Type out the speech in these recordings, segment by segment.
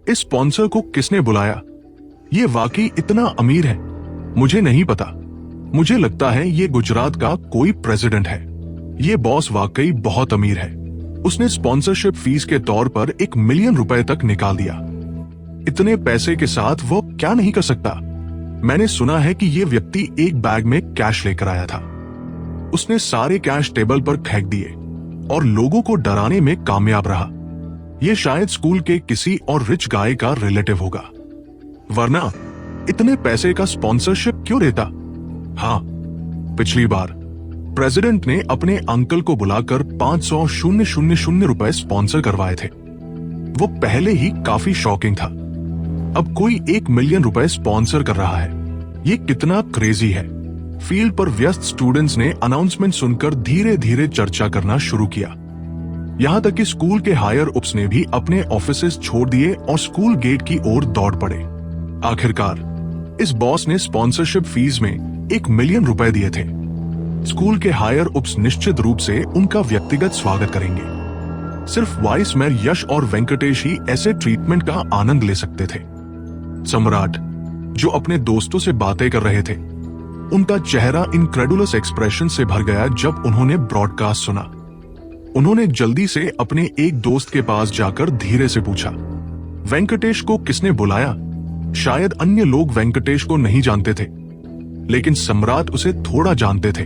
इस स्पॉन्सर को किसने बुलाया? ये वाकई इतना अमीर है? मुझे नहीं पता। मुझे लगता है ये गुजरात का कोई प्रेसिडेंट है। ये बॉस वाकई बहुत अमीर है। उसने स्पॉन्सरशिप फीस के तौर पर 1 मिलियन रुपए तक निकाल दिया। इतने पैसे के साथ वो क्या नहीं कर सकता? मैंने सुना है कि ये व्यक्ति एक बैग में कैश लेकर आया था। उसने सारे कैश टेबल पर फेंक दिए और लोगों को डराने में कामयाब रहा। ये शायद स्कूल के किसी और रिच गाय का रिलेटिव होगा, वरना इतने पैसे का स्पॉन्सरशिप क्यों देता? हाँ, पिछली बार प्रेसिडेंट ने अपने अंकल को बुलाकर 500,000 रुपए स्पॉन्सर करवाए थे। वो पहले ही काफी शॉकिंग था। अब कोई 1 मिलियन रुपए स्पॉन्सर कर रहा है। ये कितना क्रेजी है। फील्ड पर व्यस्त स्टूडेंट्स ने अनाउंसमेंट सुनकर धीरे धीरे चर्चा करना शुरू किया। यहां तक कि स्कूल के हायर उप्स ने भी अपने ऑफिसेज छोड़ दिए और स्कूल गेट की ओर दौड़ पड़े। आखिरकार इस बॉस ने स्पॉन्सरशिप फीस में 1 मिलियन रुपए दिए थे। स्कूल के हायर उप्स निश्चित रूप से उनका व्यक्तिगत स्वागत करेंगे। सिर्फ वाइस मेयर यश और वेंकटेश ही ऐसे ट्रीटमेंट का आनंद ले सकते थे। सम्राट, जो अपने दोस्तों से बातें कर रहे थे, उनका चेहरा इनक्रेडुलस एक्सप्रेशन से भर गया जब उन्होंने ब्रॉडकास्ट सुना। उन्होंने जल्दी से अपने एक दोस्त के पास जाकर धीरे से पूछा, वेंकटेश को किसने बुलाया? शायद अन्य लोग वेंकटेश को नहीं जानते थे, लेकिन सम्राट उसे थोड़ा जानते थे।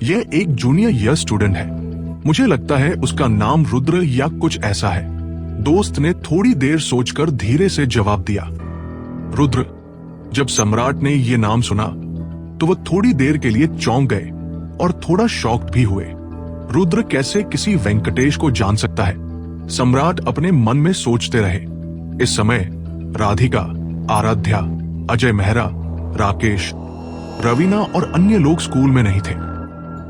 यह एक जूनियर ईयर स्टूडेंट है। मुझे लगता है उसका नाम रुद्र या कुछ ऐसा है। दोस्त ने थोड़ी देर सोचकर धीरे से जवाब दिया, रुद्र। जब सम्राट ने यह नाम सुना तो वो थोड़ी देर के लिए चौंक गए और थोड़ा शॉक्ड भी हुए। रुद्र कैसे किसी वेंकटेश को जान सकता है? सम्राट अपने मन में सोचते रहे। इस समय राधिका, आराध्या, अजय मेहरा, राकेश, रवीना और अन्य लोग स्कूल में नहीं थे।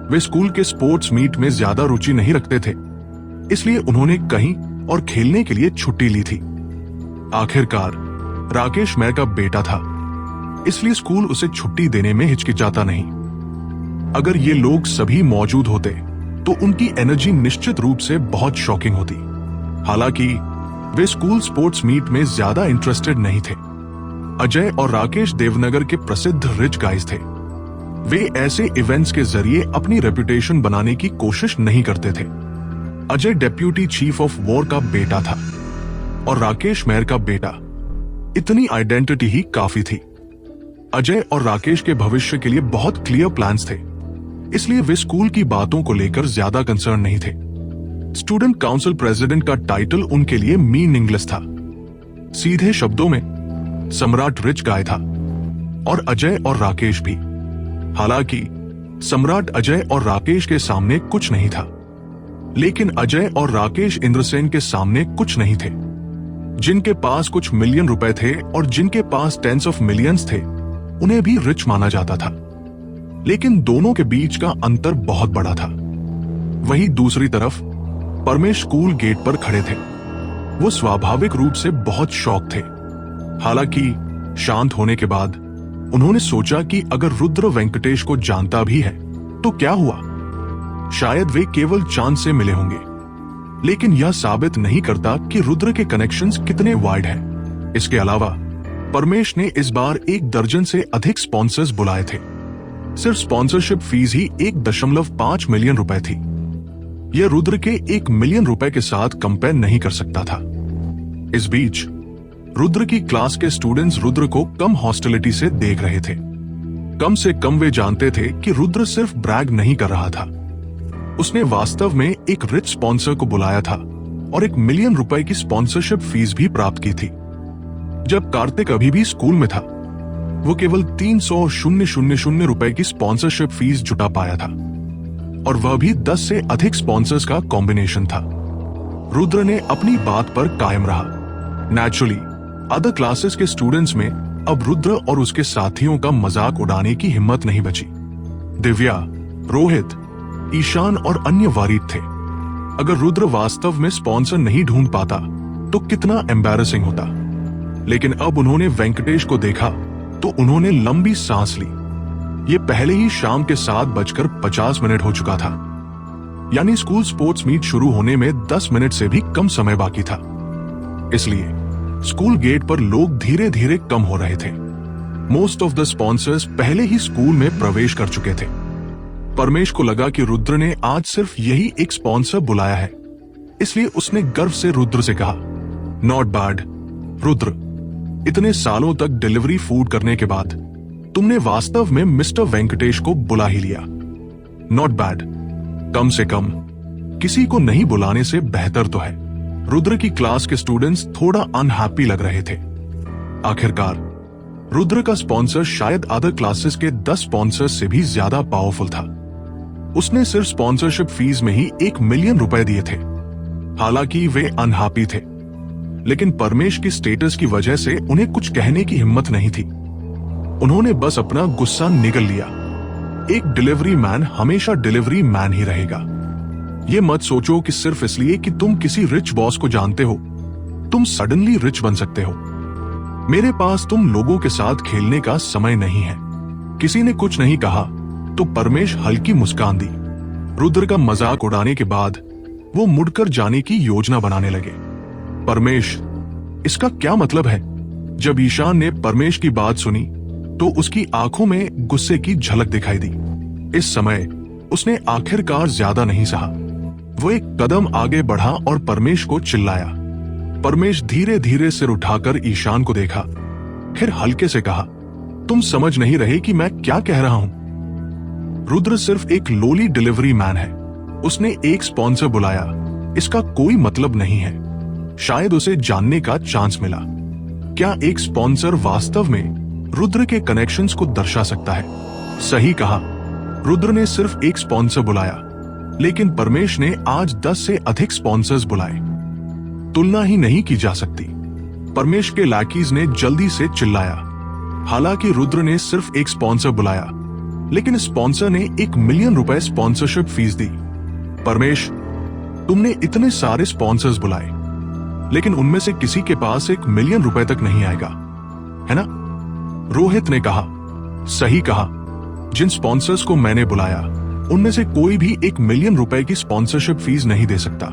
वे स्कूल के स्पोर्ट्स मीट में ज्यादा रुचि नहीं रखते थे, इसलिए उन्होंने कहीं और खेलने के लिए छुट्टी ली थी। आखिरकार राकेश मेयर का बेटा था, इसलिए स्कूल उसे छुट्टी देने में हिचकिचाता नहीं। अगर ये लोग सभी मौजूद होते तो उनकी एनर्जी निश्चित रूप से बहुत शॉकिंग होती। हालांकि वे स्कूल स्पोर्ट्स मीट में ज्यादा इंटरेस्टेड नहीं थे। अजय और राकेश देवनगर के प्रसिद्ध रिच गाइज थे। वे ऐसे इवेंट्स के जरिए अपनी रेपुटेशन बनाने की कोशिश नहीं करते थे। Ajay deputy chief of war का बेटा था और राकेश मेयर का बेटा। इतनी आइडेंटिटी ही काफी थी। अजय और राकेश के भविष्य के लिए बहुत क्लियर प्लान्स थे, इसलिए वे स्कूल की बातों को लेकर ज्यादा कंसर्न नहीं थे। स्टूडेंट काउंसिल प्रेसिडेंट का टाइटल उनके लिए मीनिंगलेस था। सीधे शब्दों में सम्राट रिच गाय था और अजय और राकेश भी। हालांकि सम्राट अजय और राकेश के सामने कुछ नहीं था, लेकिन अजय और राकेश इंद्रसेन के सामने कुछ नहीं थे। जिनके पास कुछ मिलियन रुपए थे और जिनके पास टेंस ऑफ मिलियंस थे, उन्हें भी रिच माना जाता था। लेकिन दोनों के बीच का अंतर बहुत बड़ा था। वहीं दूसरी तरफ परमेश स्कूल गेट पर खड़े थे। वो स्वाभाविक रूप से बहुत शॉक थे। हालांकि शांत होने के बाद उन्होंने सोचा कि अगर रुद्र वेंकटेश को जानता भी है तो क्या हुआ? शायद वे केवल चांद से मिले होंगे, लेकिन यह साबित नहीं करता कि रुद्र के कनेक्शंस कितने वाइड हैं। इसके अलावा परमेश ने इस बार 1 दर्जन से अधिक स्पॉन्सर्स बुलाए थे। सिर्फ स्पॉन्सरशिप फीस ही 1.5 मिलियन रुपए थी। यह रुद्र के 1 मिलियन रुपए के साथ कंपेयर नहीं कर सकता था। इस बीच रुद्र की क्लास के स्टूडेंट्स रुद्र को कम हॉस्टिलिटी से देख रहे थे। कम से कम वे जानते थे कि रुद्र सिर्फ ब्रैग नहीं कर रहा था। उसने वास्तव में एक रिच स्पॉन्सर को बुलाया था और 1 मिलियन रुपए की स्पॉन्सरशिप फीस भी प्राप्त की थी। जब कार्तिक अभी भी स्कूल में था, वो केवल 300,000 रुपए की स्पॉन्सरशिप फीस जुटा पाया था, और वह भी 10 से अधिक स्पॉन्सर्स का कॉम्बिनेशन था। रुद्र ने अपनी बात पर कायम रहा। नेचुरली अदर क्लासेस के स्टूडेंट्स में अब रुद्र और उसके साथियों का मजाक उड़ाने की हिम्मत नहीं बची। दिव्या, रोहित, ईशान और अन्य वारिद थे। अगर रुद्र वास्तव में स्पॉन्सर नहीं ढूंढ पाता तो कितना एम्बैरेसिंग होता। लेकिन अब उन्होंने वेंकटेश को देखा तो उन्होंने लंबी सांस ली। ये पहले ही शाम के 7:50 हो चुका था, यानी स्कूल स्पोर्ट्स मीट शुरू होने में 10 मिनट से भी कम समय बाकी था। इसलिए स्कूल गेट पर लोग धीरे धीरे कम हो रहे थे। मोस्ट ऑफ द स्पॉन्सर्स पहले ही स्कूल में प्रवेश कर चुके थे। परमेश को लगा कि रुद्र ने आज सिर्फ यही एक स्पॉन्सर बुलाया है, इसलिए उसने गर्व से रुद्र से कहा, नॉट बैड रुद्र, इतने सालों तक डिलीवरी फूड करने के बाद तुमने वास्तव में मिस्टर वेंकटेश को बुला ही लिया। नॉट बैड, कम से कम किसी को नहीं बुलाने से बेहतर तो है। रुद्र की क्लास के स्टूडेंट्स थोड़ा अनहैप्पी लग रहे थे। आखिरकार रुद्र का स्पॉन्सर शायद अदर क्लासेस के 10 स्पॉन्सर्स से भी ज्यादा पावरफुल था। उसने सिर्फ स्पॉन्सरशिप फीस में ही 1 मिलियन रुपए दिए थे। हालांकि वे अनहैप्पी थे, लेकिन परमेश की स्टेटस की वजह से उन्हें कुछ कहने की हिम्मत नहीं थी। उन्होंने बस अपना गुस्सा निगल लिया। एक डिलीवरी मैन हमेशा डिलीवरी मैन ही रहेगा। ये मत सोचो कि सिर्फ इसलिए कि तुम किसी रिच बॉस को जानते हो तुम सडनली रिच बन सकते हो। मेरे पास तुम लोगों के साथ खेलने का समय नहीं है। किसी ने कुछ नहीं कहा तो परमेश हल्की मुस्कान दी। रुद्र का मजाक उड़ाने के बाद वो मुड़कर जाने की योजना बनाने लगे। परमेश, इसका क्या मतलब है? जब ईशान ने परमेश की बात सुनी तो उसकी आंखों में गुस्से की झलक दिखाई दी। इस समय उसने आखिरकार ज्यादा नहीं सहा। वो एक कदम आगे बढ़ा और परमेश को चिल्लाया। परमेश धीरे धीरे सिर उठाकर ईशान को देखा, फिर हल्के से कहा, तुम समझ नहीं रहे कि मैं क्या कह रहा हूं। रुद्र सिर्फ एक लोली डिलीवरी मैन है। उसने एक स्पॉन्सर बुलाया, इसका कोई मतलब नहीं है। शायद उसे जानने का चांस मिला। क्या एक स्पॉन्सर वास्तव में रुद्र के कनेक्शंस को दर्शा सकता है? सही कहा, रुद्र ने सिर्फ एक स्पॉन्सर बुलाया, लेकिन परमेश ने आज 10 से अधिक स्पॉन्सर्स बुलाए। तुलना ही नहीं की जा सकती। परमेश के लैकीज ने जल्दी से चिल्लाया। हालांकि रुद्र ने सिर्फ एक स्पॉन्सर बुलाया, लेकिन स्पॉन्सर ने 1 मिलियन रुपए स्पॉन्सरशिप फीस दी। परमेश, तुमने इतने सारे स्पॉन्सर्स बुलाए, लेकिन उनमें से किसी के पास 1 मिलियन रुपए तक नहीं आएगा, है ना? रोहित ने कहा, सही कहा। जिन स्पॉन्सर्स को मैंने बुलाया उनमें से कोई भी 1 मिलियन रुपए की स्पॉन्सरशिप फीस नहीं दे सकता।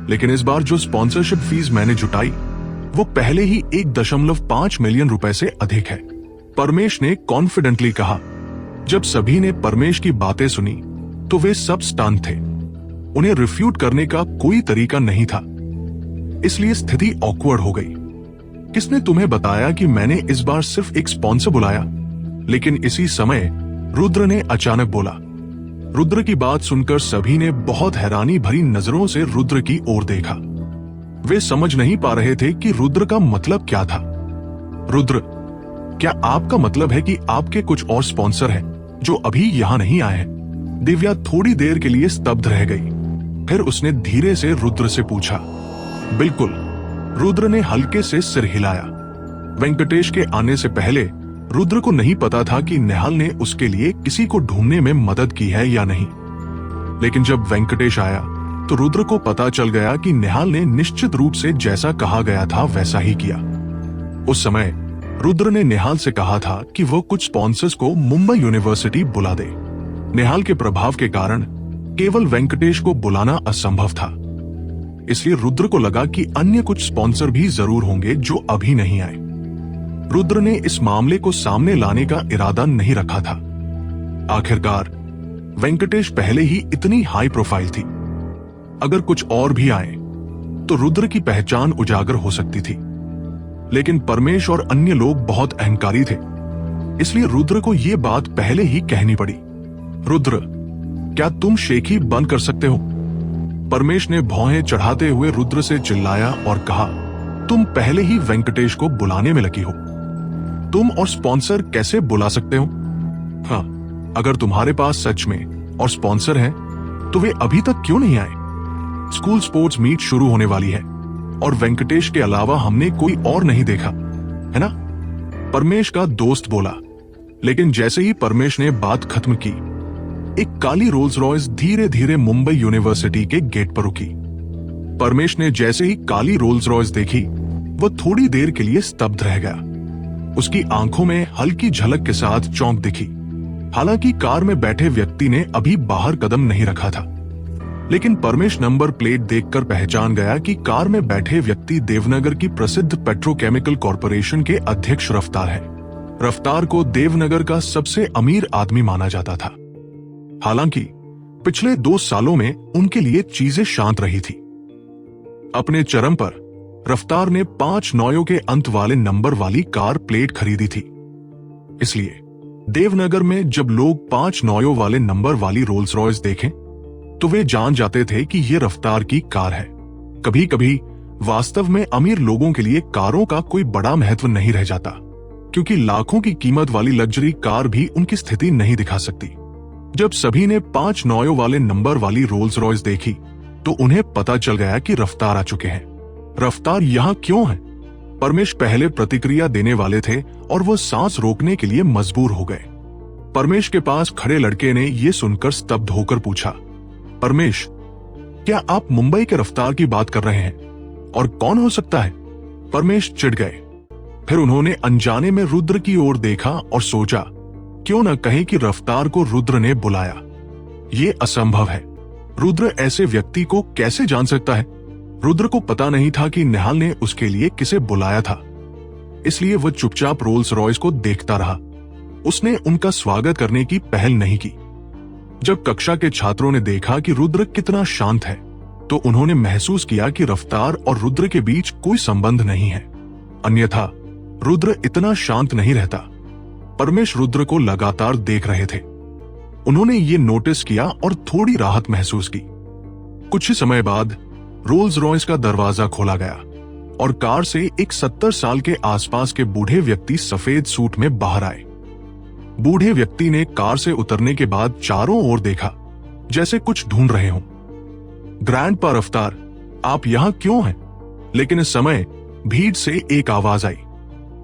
लेकिन इस बार जो स्पॉन्सरशिप फीस मैंने जुटाई वो पहले ही 1.5 मिलियन रुपए से अधिक है, परमेश ने कॉन्फिडेंटली कहा। जब सभी ने परमेश की बातें सुनी तो वे सब स्टन थे। उन्हें रिफ्यूट करने का कोई तरीका नहीं था, इसलिए स्थिति ऑकवर्ड हो गई। किसने तुम्हें बताया कि मैंने इस बार सिर्फ एक स्पॉन्सर बुलाया? लेकिन इसी समय रुद्र ने अचानक बोला। रुद्र की बात सुनकर सभी ने बहुत हैरानी भरी नजरों से रुद्र की ओर देखा। वे समझ नहीं पा रहे थे कि रुद्र का मतलब क्या था। रुद्र, क्या आपका मतलब है कि आपके कुछ और स्पॉन्सर हैं जो अभी यहाँ नहीं आए हैं? दिव्या थोड़ी देर के लिए स्तब्ध रह गई। फिर उसने धीरे से रुद्र से पूछा। बिल्कुल, रुद्र ने हल्के से सिर हिलाया। वेंकटेश के आने से पहले रुद्र को नहीं पता था कि नेहाल ने उसके लिए किसी को ढूंढने में मदद की है या नहीं। लेकिन जब वेंकटेश आया तो रुद्र को पता चल गया कि नेहाल ने निश्चित रूप से जैसा कहा गया था वैसा ही किया। उस समय रुद्र ने नेहाल से कहा था कि वो कुछ स्पॉन्सर्स को मुंबई यूनिवर्सिटी बुला दे। नेहाल के प्रभाव के कारण केवल वेंकटेश को बुलाना असंभव था, इसलिए रुद्र को लगा कि अन्य कुछ स्पॉन्सर भी जरूर होंगे जो अभी नहीं आए। रुद्र ने इस मामले को सामने लाने का इरादा नहीं रखा था। आखिरकार वेंकटेश पहले ही इतनी हाई प्रोफाइल थी। अगर कुछ और भी आए तो रुद्र की पहचान उजागर हो सकती थी। लेकिन परमेश और अन्य लोग बहुत अहंकारी थे, इसलिए रुद्र को यह बात पहले ही कहनी पड़ी। रुद्र, क्या तुम शेखी बंद कर सकते हो? परमेश ने भौहें चढ़ाते हुए रुद्र से चिल्लाया और कहा, तुम पहले ही वेंकटेश को बुलाने में लगी हो। तुम और स्पॉन्सर कैसे बुला सकते हो? हाँ, अगर तुम्हारे पास सच में और स्पॉन्सर हैं, तो वे अभी तक क्यों नहीं आए? स्कूल स्पोर्ट्स मीट शुरू होने वाली है और वेंकटेश के अलावा हमने कोई और नहीं देखा, है ना? परमेश का दोस्त बोला। लेकिन जैसे ही परमेश ने बात खत्म की, एक काली रोल्स रॉयस धीरे धीरे मुंबई यूनिवर्सिटी के गेट पर रुकी। परमेश ने जैसे ही काली रोल्स रॉयस देखी, वो थोड़ी देर के लिए स्तब्ध रह गया। उसकी आंखों में हल्की झलक के साथ चौंक दिखी। हालांकि कार में बैठे व्यक्ति ने अभी बाहर कदम नहीं रखा था। लेकिन परमेश नंबर प्लेट देखकर पहचान गया कि कार में बैठे व्यक्ति देवनगर की प्रसिद्ध पेट्रोकेमिकल कॉरपोरेशन के अध्यक्ष रफ्तार है। रफ्तार को देवनगर का सबसे अमीर आदमी माना जाता था। हालांकि पिछले 2 सालों में उनके लिए चीजें शांत रही थी। अपने चरम पर रफ्तार ने 5 नौयों के अंत वाले नंबर वाली कार प्लेट खरीदी थी। इसलिए देवनगर में जब लोग 5 नौयों वाले नंबर वाली रोल्स रॉयस देखें तो वे जान जाते थे कि यह रफ्तार की कार है। कभी कभी वास्तव में अमीर लोगों के लिए कारों का कोई बड़ा महत्व नहीं रह जाता, क्योंकि लाखों की कीमत वाली लग्जरी कार भी उनकी स्थिति नहीं दिखा सकती। जब सभी ने 5 नौयों वाले नंबर वाली रोल्स रॉयस देखी तो उन्हें पता चल गया कि रफ्तार आ चुके हैं। रफ्तार यहाँ क्यों है? परमेश पहले प्रतिक्रिया देने वाले थे और वो सांस रोकने के लिए मजबूर हो गए। परमेश के पास खड़े लड़के ने यह सुनकर स्तब्ध होकर पूछा, परमेश, क्या आप मुंबई के रफ्तार की बात कर रहे हैं? और कौन हो सकता है? परमेश चिढ़ गए। फिर उन्होंने अनजाने में रुद्र की ओर देखा और सोचा, क्यों न कहें कि रफ्तार को रुद्र ने बुलाया। ये असंभव है। रुद्र ऐसे व्यक्ति को कैसे जान सकता है? रुद्र को पता नहीं था कि निहाल ने उसके लिए किसे बुलाया था, इसलिए वह चुपचाप रोल्स रॉयस को देखता रहा। उसने उनका स्वागत करने की पहल नहीं की। जब कक्षा के छात्रों ने देखा कि रुद्र कितना शांत है, तो उन्होंने महसूस किया कि रफ्तार और रुद्र के बीच कोई संबंध नहीं है, अन्यथा रुद्र इतना शांत नहीं रहता। परमेश रुद्र को लगातार देख रहे थे। उन्होंने ये नोटिस किया और थोड़ी राहत महसूस की। कुछ ही समय बाद रोल्स रॉयस का दरवाजा खोला गया और कार से एक 70 साल के आसपास के बूढ़े व्यक्ति सफेद सूट में बाहर आए। बूढ़े व्यक्ति ने कार से उतरने के बाद चारों ओर देखा, जैसे कुछ ढूंढ रहे हों। ग्रैंडपा रफ्तार, आप यहां क्यों हैं? लेकिन इस समय भीड़ से एक आवाज आई।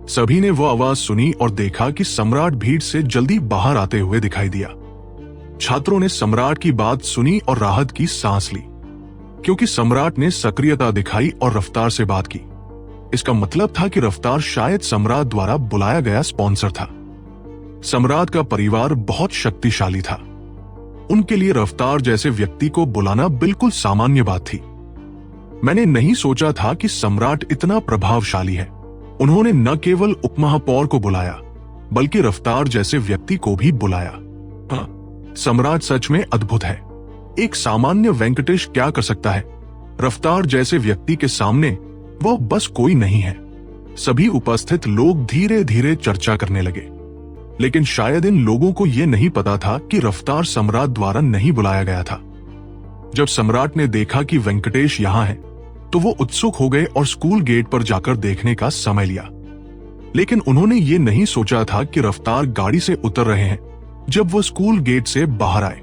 सभी ने वो आवाज सुनी और देखा कि सम्राट भीड़ से जल्दी बाहर आते हुए दिखाई दिया। छात्रों ने सम्राट की बात सुनी और राहत की सांस ली, क्योंकि सम्राट ने सक्रियता दिखाई और रफ्तार से बात की। इसका मतलब था कि रफ्तार शायद सम्राट द्वारा बुलाया गया स्पॉन्सर था। सम्राट का परिवार बहुत शक्तिशाली था। उनके लिए रफ्तार जैसे व्यक्ति को बुलाना बिल्कुल सामान्य बात थी। मैंने नहीं सोचा था कि सम्राट इतना प्रभावशाली है। उन्होंने न केवल उपमहापौर को बुलाया, बल्कि रफ्तार जैसे व्यक्ति को भी बुलाया। हाँ, सम्राट सच में अद्भुत है। एक सामान्य वेंकटेश क्या कर सकता है? रफ्तार जैसे व्यक्ति के सामने वो बस कोई नहीं है। सभी उपस्थित लोग धीरे धीरे चर्चा करने लगे, लेकिन शायद इन लोगों को यह नहीं पता था कि रफ्तार सम्राट द्वारा नहीं बुलाया गया था। जब सम्राट ने देखा कि वेंकटेश यहां है, तो वो उत्सुक हो गए और स्कूल गेट पर जाकर देखने का समय लिया। लेकिन उन्होंने ये नहीं सोचा था कि रफ्तार गाड़ी से उतर रहे हैं जब वो स्कूल गेट से बाहर आए।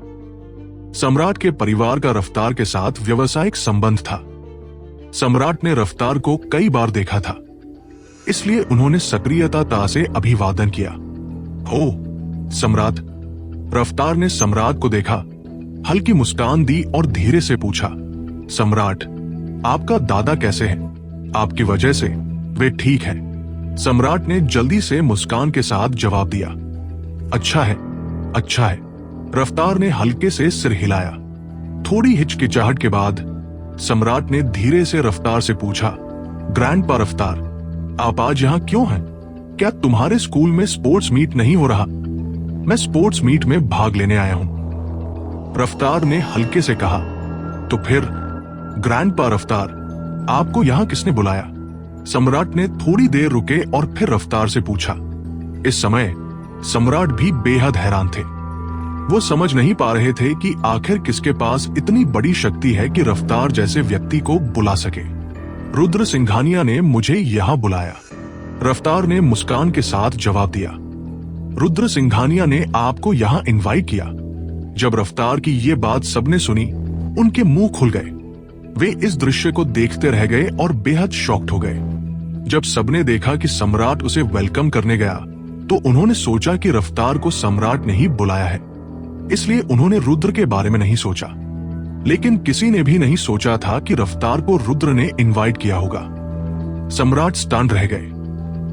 सम्राट के परिवार का रफ्तार के साथ व्यावसायिक संबंध था। सम्राट ने रफ्तार को कई बार देखा था, इसलिए उन्होंने सक्रियता से अभिवादन किया। ओ सम्राट। रफ्तार ने सम्राट को देखा, हल्की मुस्कान दी और धीरे से पूछा, सम्राट, आपका दादा कैसे हैं? आपकी वजह से वे ठीक हैं। सम्राट ने जल्दी से मुस्कान के साथ जवाब दिया, अच्छा है, अच्छा है। रफ्तार ने हल्के से सिर हिलाया। थोड़ी हिचकिचाहट के बाद सम्राट ने धीरे से रफ्तार से पूछा, ग्रैंडपा रफ्तार, आप आज यहां क्यों हैं? क्या तुम्हारे स्कूल में स्पोर्ट्स मीट नहीं हो रहा? मैं स्पोर्ट्स मीट में भाग लेने आया हूं। रफ्तार ने हल्के से कहा, तो फिर ग्रैंडपा रफ्तार, आपको यहां किसने बुलाया? सम्राट ने थोड़ी देर रुके और फिर रफ्तार से पूछा। इस समय सम्राट भी बेहद हैरान थे। वो समझ नहीं पा रहे थे कि आखिर किसके पास इतनी बड़ी शक्ति है कि रफ्तार जैसे व्यक्ति को बुला सके। रुद्र सिंघानिया ने मुझे यहां बुलाया, रफ्तार ने मुस्कान के साथ जवाब दिया। रुद्र सिंघानिया ने आपको यहां इनवाइट किया। जब रफ्तार की ये बात सबने सुनी, उनके मुंह खुल गए। वे इस दृश्य को देखते रह गए और बेहद शॉक्ड हो गए। जब सबने देखा कि सम्राट उसे वेलकम करने गया, तो उन्होंने सोचा कि रफ्तार को सम्राट ने ही बुलाया है, इसलिए उन्होंने रुद्र के बारे में नहीं सोचा। लेकिन किसी ने भी नहीं सोचा था कि रफ्तार को रुद्र ने इनवाइट किया होगा। सम्राट स्टन रह गए,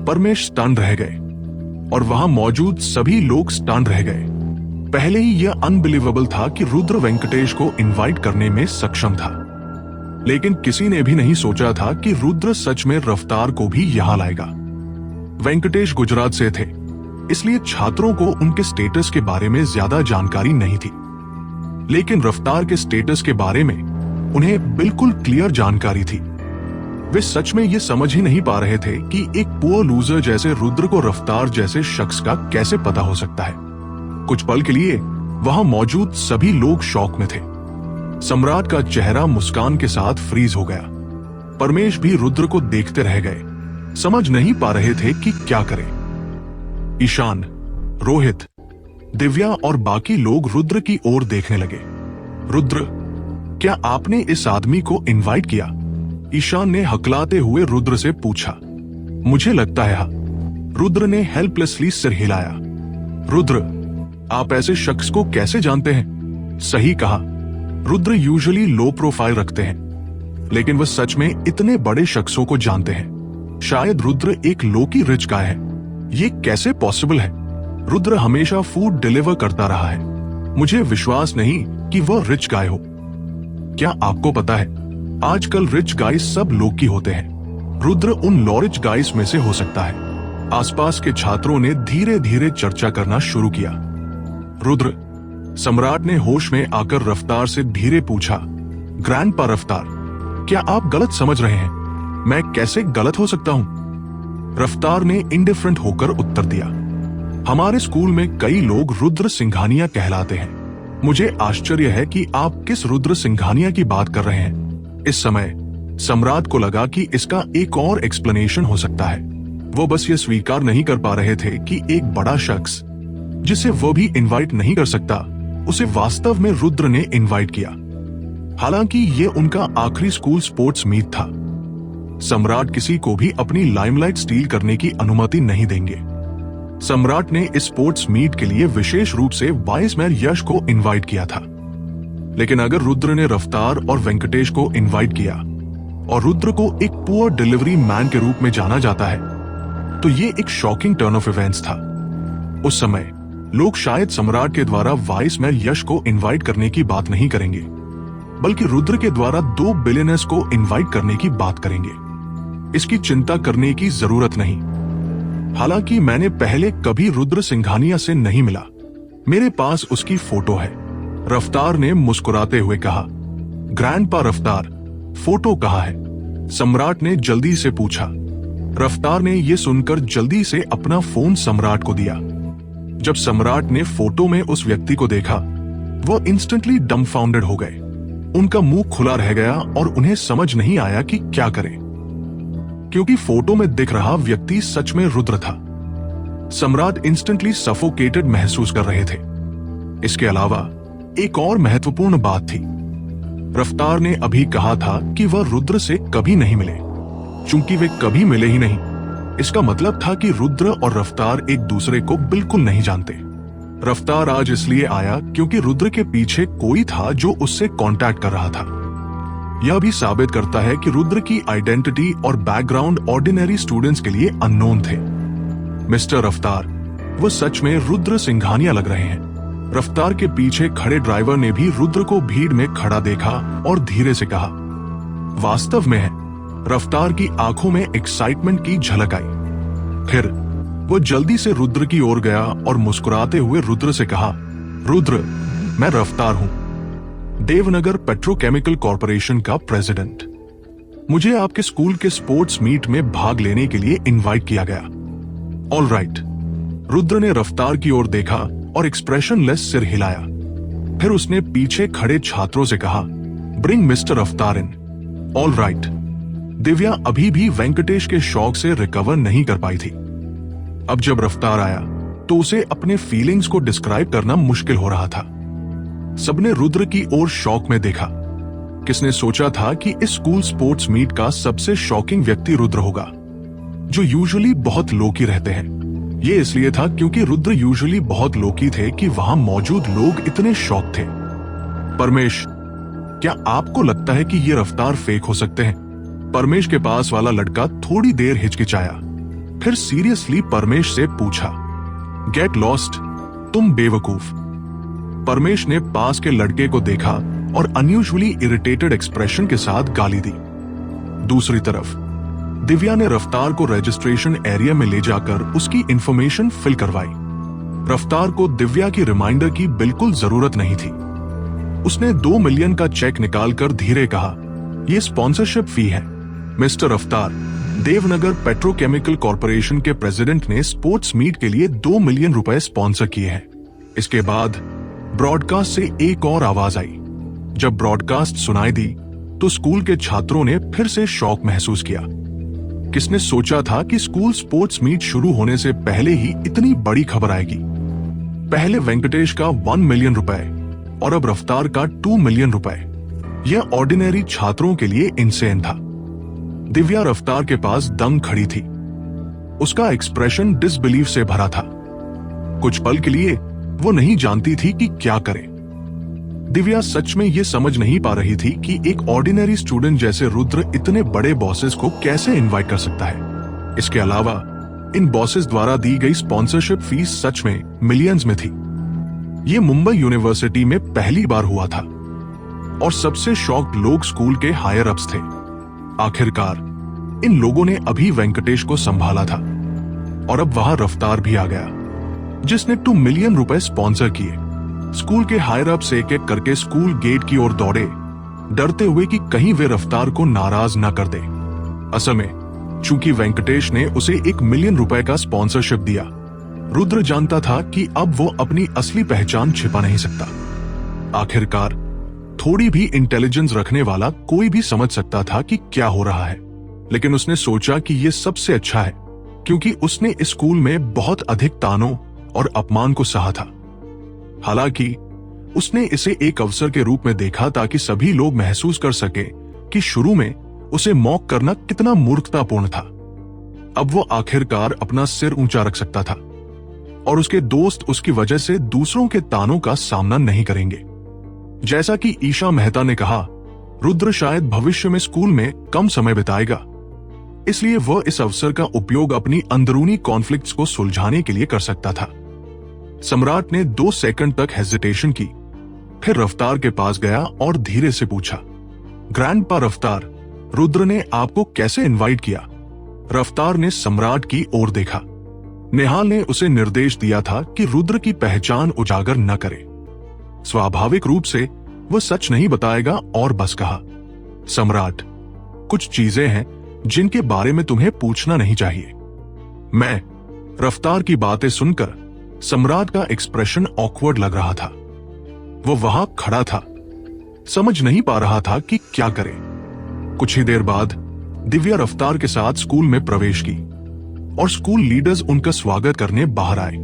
परमेश स्टन रह गए, और वहां मौजूद सभी लोग स्टन रह गए। पहले ही यह अनबिलीवेबल था कि रुद्र वेंकटेश को इनवाइट करने में सक्षम था, लेकिन किसी ने भी नहीं सोचा था कि रुद्र सच में रफ्तार को भी यहां लाएगा। वेंकटेश गुजरात से थे, इसलिए छात्रों को उनके स्टेटस के बारे में ज्यादा जानकारी नहीं थी, लेकिन रफ्तार के स्टेटस के बारे में उन्हें बिल्कुल क्लियर जानकारी थी। वे सच में ये समझ ही नहीं पा रहे थे कि एक पुअर लूजर जैसे रुद्र को रफ्तार जैसे शख्स का कैसे पता हो सकता है। कुछ पल के लिए वहां मौजूद सभी लोग शॉक में थे। सम्राट का चेहरा मुस्कान के साथ फ्रीज हो गया। परमेश भी रुद्र को देखते रह गए, समझ नहीं पा रहे थे कि क्या करें। ईशान, रोहित, दिव्या और बाकी लोग रुद्र की ओर देखने लगे। रुद्र, क्या आपने इस आदमी को इनवाइट किया? ईशान ने हकलाते हुए रुद्र से पूछा। मुझे लगता है हाँ, रुद्र ने हेल्पलेसली सिर हिलाया। रुद्र, आप ऐसे शख्स को कैसे जानते हैं? सही कहा, रुद्र यूजुअली लो प्रोफाइल रखते हैं, लेकिन वह सच में इतने बड़े शख्सों को जानते हैं। शायद रुद्र एक लोकी रिच गाय है। ये कैसे पॉसिबल है? रुद्र हमेशा फूड डिलीवर करता रहा है। मुझे विश्वास नहीं कि वह रिच गाय हो। क्या आपको पता है, आजकल रिच गाइस सब लोकी होते हैं। रुद्र उन लॉरिच गाइस में से हो सकता है। आसपास के छात्रों ने धीरे धीरे चर्चा करना शुरू किया। रुद्र, सम्राट ने होश में आकर रफ्तार से धीरे पूछा। ग्रैंडपा रफ्तार, क्या आप गलत समझ रहे हैं? मैं कैसे गलत हो सकता हूं? रफ्तार ने इंडिफरेंट होकर उत्तर दिया। हमारे स्कूल में कई लोग रुद्र सिंघानिया कहलाते हैं। मुझे आश्चर्य है कि आप किस रुद्र सिंघानिया की बात कर रहे हैं। इस समय सम्राट को लगा कि इसका एक और एक्सप्लेनेशन हो सकता है। वो बस ये स्वीकार नहीं कर पा रहे थे कि एक बड़ा शख्स, जिसे वो भी इनवाइट नहीं कर सकता, उसे वास्तव में रुद्र ने इनवाइट किया। हालांकि ये उनका आखिरी स्कूल स्पोर्ट्स मीट था। सम्राट किसी को भी अपनी लाइमलाइट स्टील करने की अनुमति नहीं देंगे। सम्राट ने इस स्पोर्ट्स मीट के लिए विशेष रूप से वाइस मेयर यश को इनवाइट किया था। लेकिन अगर रुद्र ने रफ्तार और वेंकटेश को इनवाइट किया और रुद्र को एक पुअर डिलीवरी मैन के रूप में जाना जाता है, तो ये एक शॉकिंग टर्न ऑफ इवेंट्स था। उस समय लोग शायद सम्राट के द्वारा वाइस मेयर यश को इनवाइट करने की बात नहीं करेंगे, बल्कि रुद्र के द्वारा 2 बिलियनर्स को इनवाइट करने की बात करेंगे। इसकी चिंता करने की जरूरत नहीं। हालांकि मैंने पहले कभी रुद्र सिंघानिया से नहीं मिला। मेरे पास उसकी फोटो है, रफ्तार ने मुस्कुराते हुए कहा। ग्रैंडपा रफ्तार, फोटो कहाँ है? सम्राट ने जल्दी से पूछा। रफ्तार ने यह सुनकर जल्दी से अपना फोन सम्राट को दिया। जब सम्राट ने फोटो में उस व्यक्ति को देखा, वो इंस्टेंटली डम्फाउंडेड हो गए। उनका मुंह खुला रह गया और उन्हें समझ नहीं आया कि क्या करें, क्योंकि फोटो में दिख रहा व्यक्ति सच में रुद्र था। सम्राट इंस्टेंटली सफोकेटेड महसूस कर रहे थे। इसके अलावा एक और महत्वपूर्ण बात थी। रफ्तार ने अभी कहा था कि वह रुद्र से कभी नहीं मिले। चूंकि वे कभी मिले ही नहीं, इसका मतलब था कि रुद्र और रफ्तार एक दूसरे को बिल्कुल नहीं जानते। रफ्तार आज इसलिए आया क्योंकि रुद्र के पीछे कोई था जो उससे कांटेक्ट कर रहा था। यह भी साबित करता है कि रुद्र की आइडेंटिटी और बैकग्राउंड ऑर्डिनरी स्टूडेंट्स के लिए अननोन थे। मिस्टर रफ्तार, वो सच में रुद्र सिंघानिया लग रहे हैं। रफ्तार के पीछे खड़े ड्राइवर ने भी रुद्र को भीड़ में खड़ा देखा और धीरे से कहा, वास्तव में है। रफ्तार की आंखों में एक्साइटमेंट की झलक आई। फिर वो जल्दी से रुद्र की ओर गया और मुस्कुराते हुए रुद्र से कहा, रुद्र, मैं रफ्तार हूं, देवनगर पेट्रोकेमिकल कॉर्पोरेशन का प्रेसिडेंट। मुझे आपके स्कूल के स्पोर्ट्स मीट में भाग लेने के लिए इनवाइट किया गया। All right. रुद्र ने रफ्तार की ओर देखा और एक्सप्रेशनलेस सिर हिलाया। फिर उसने पीछे खड़े छात्रों से कहा, ब्रिंग मिस्टर रफ्तार इन। All right. दिव्या अभी भी वेंकटेश के शॉक से रिकवर नहीं कर पाई थी। अब जब रफ्तार आया तो उसे अपने फीलिंग्स को डिस्क्राइब करना मुश्किल हो रहा था। सबने रुद्र की ओर शॉक में देखा। किसने सोचा था कि इस स्कूल स्पोर्ट्स मीट का सबसे शॉकिंग व्यक्ति रुद्र होगा, जो यूजुअली बहुत लोकी रहते हैं। ये इसलिए था क्योंकि रुद्र यूजुअली बहुत लोकी थे कि वहां मौजूद लोग इतने शॉक थे। परमेश, क्या आपको लगता है कि ये रफ्तार फेक हो सकते हैं? परमेश के पास वाला लड़का थोड़ी देर हिचकिचाया, फिर सीरियसली परमेश से पूछा, गेट लॉस्ट, तुम बेवकूफ। परमेश ने पास के लड़के को देखा और अनयूजुअली इरिटेटेड एक्सप्रेशन के साथ गाली दी। दूसरी तरफ दिव्या ने रफ्तार को रजिस्ट्रेशन एरिया में ले जाकर उसकी इंफॉर्मेशन फिल करवाई। रफ्तार को दिव्या की रिमाइंडर की बिल्कुल जरूरत नहीं थी। उसने 2 मिलियन का चेक निकालकर धीरे कहा, यह स्पॉन्सरशिप फी है। मिस्टर रफ्तार, देवनगर पेट्रोकेमिकल कॉर्पोरेशन के प्रेसिडेंट ने स्पोर्ट्स मीट के लिए 2 मिलियन रुपए स्पॉन्सर किए हैं। इसके बाद ब्रॉडकास्ट से एक और आवाज आई। जब ब्रॉडकास्ट सुनाई दी तो स्कूल के छात्रों ने फिर से शॉक महसूस किया। किसने सोचा था कि स्कूल स्पोर्ट्स मीट शुरू होने से पहले ही इतनी बड़ी खबर आएगी। पहले वेंकटेश का 1 मिलियन रुपए और अब रफ्तार का 2 मिलियन रुपए। यह ऑर्डिनरी छात्रों के लिए इनसेन था। दिव्या रफ्तार के पास दंग खड़ी थी। उसका एक्सप्रेशन डिसबिलीफ से भरा था। कुछ पल के लिए वो नहीं जानती थी कि क्या करे। दिव्या सच में ये समझ नहीं पा रही थी कि एक ऑर्डिनरी स्टूडेंट जैसे रुद्र इतने बड़े बॉसेस को कैसे इनवाइट कर सकता है। इसके अलावा इन बॉसेस द्वारा दी गई स्पॉन्सरशिप फीस सच में मिलियंस में थी। ये मुंबई यूनिवर्सिटी में पहली बार हुआ था और सबसे शॉक्ड लोग स्कूल के हायर अप्स थे। आखिरकार इन लोगों ने अभी वेंकटेश को संभाला था और अब वहां रफ्तार भी आ गया, जिसने 2 मिलियन रुपए स्पॉन्सर किए। स्कूल के हायर अप्स एक एक करके स्कूल गेट की ओर दौड़े, डरते हुए कि कहीं वे रफ्तार को नाराज न कर दे। असल में चूंकि वेंकटेश ने उसे 1 मिलियन रुपए का स्पॉन्सरशिप दिया, रुद्र जानता था कि अब वो अपनी असली पहचान छिपा नहीं सकता। आखिरकार थोड़ी भी इंटेलिजेंस रखने वाला कोई भी समझ सकता था कि क्या हो रहा है, लेकिन उसने सोचा कि यह सबसे अच्छा है क्योंकि उसने इस स्कूल में बहुत अधिक तानों और अपमान को सहा था। हालांकि उसने इसे एक अवसर के रूप में देखा ताकि सभी लोग महसूस कर सके कि शुरू में उसे मॉक करना कितना मूर्खतापूर्ण था। अब वो आखिरकार अपना सिर ऊंचा रख सकता था और उसके दोस्त उसकी वजह से दूसरों के तानों का सामना नहीं करेंगे। जैसा कि ईशा मेहता ने कहा, रुद्र शायद भविष्य में स्कूल में कम समय बिताएगा, इसलिए वह इस अवसर का उपयोग अपनी अंदरूनी कॉन्फ्लिक्ट्स को सुलझाने के लिए कर सकता था। सम्राट ने 2 सेकंड तक हेजिटेशन की, फिर रफ्तार के पास गया और धीरे से पूछा, ग्रैंडपा रफ्तार, रुद्र ने आपको कैसे इनवाइट किया? रफ्तार ने सम्राट की ओर देखा। निहाल ने उसे निर्देश दिया था कि रुद्र की पहचान उजागर न करे। स्वाभाविक रूप से वह सच नहीं बताएगा और बस कहा, सम्राट, कुछ चीजें हैं जिनके बारे में तुम्हें पूछना नहीं चाहिए। मैं रफ्तार की बातें सुनकर सम्राट का एक्सप्रेशन ऑकवर्ड लग रहा था। वो वहां खड़ा था, समझ नहीं पा रहा था कि क्या करे। कुछ ही देर बाद दिव्या रफ्तार के साथ स्कूल में प्रवेश की और स्कूल लीडर्स उनका स्वागत करने बाहर आए।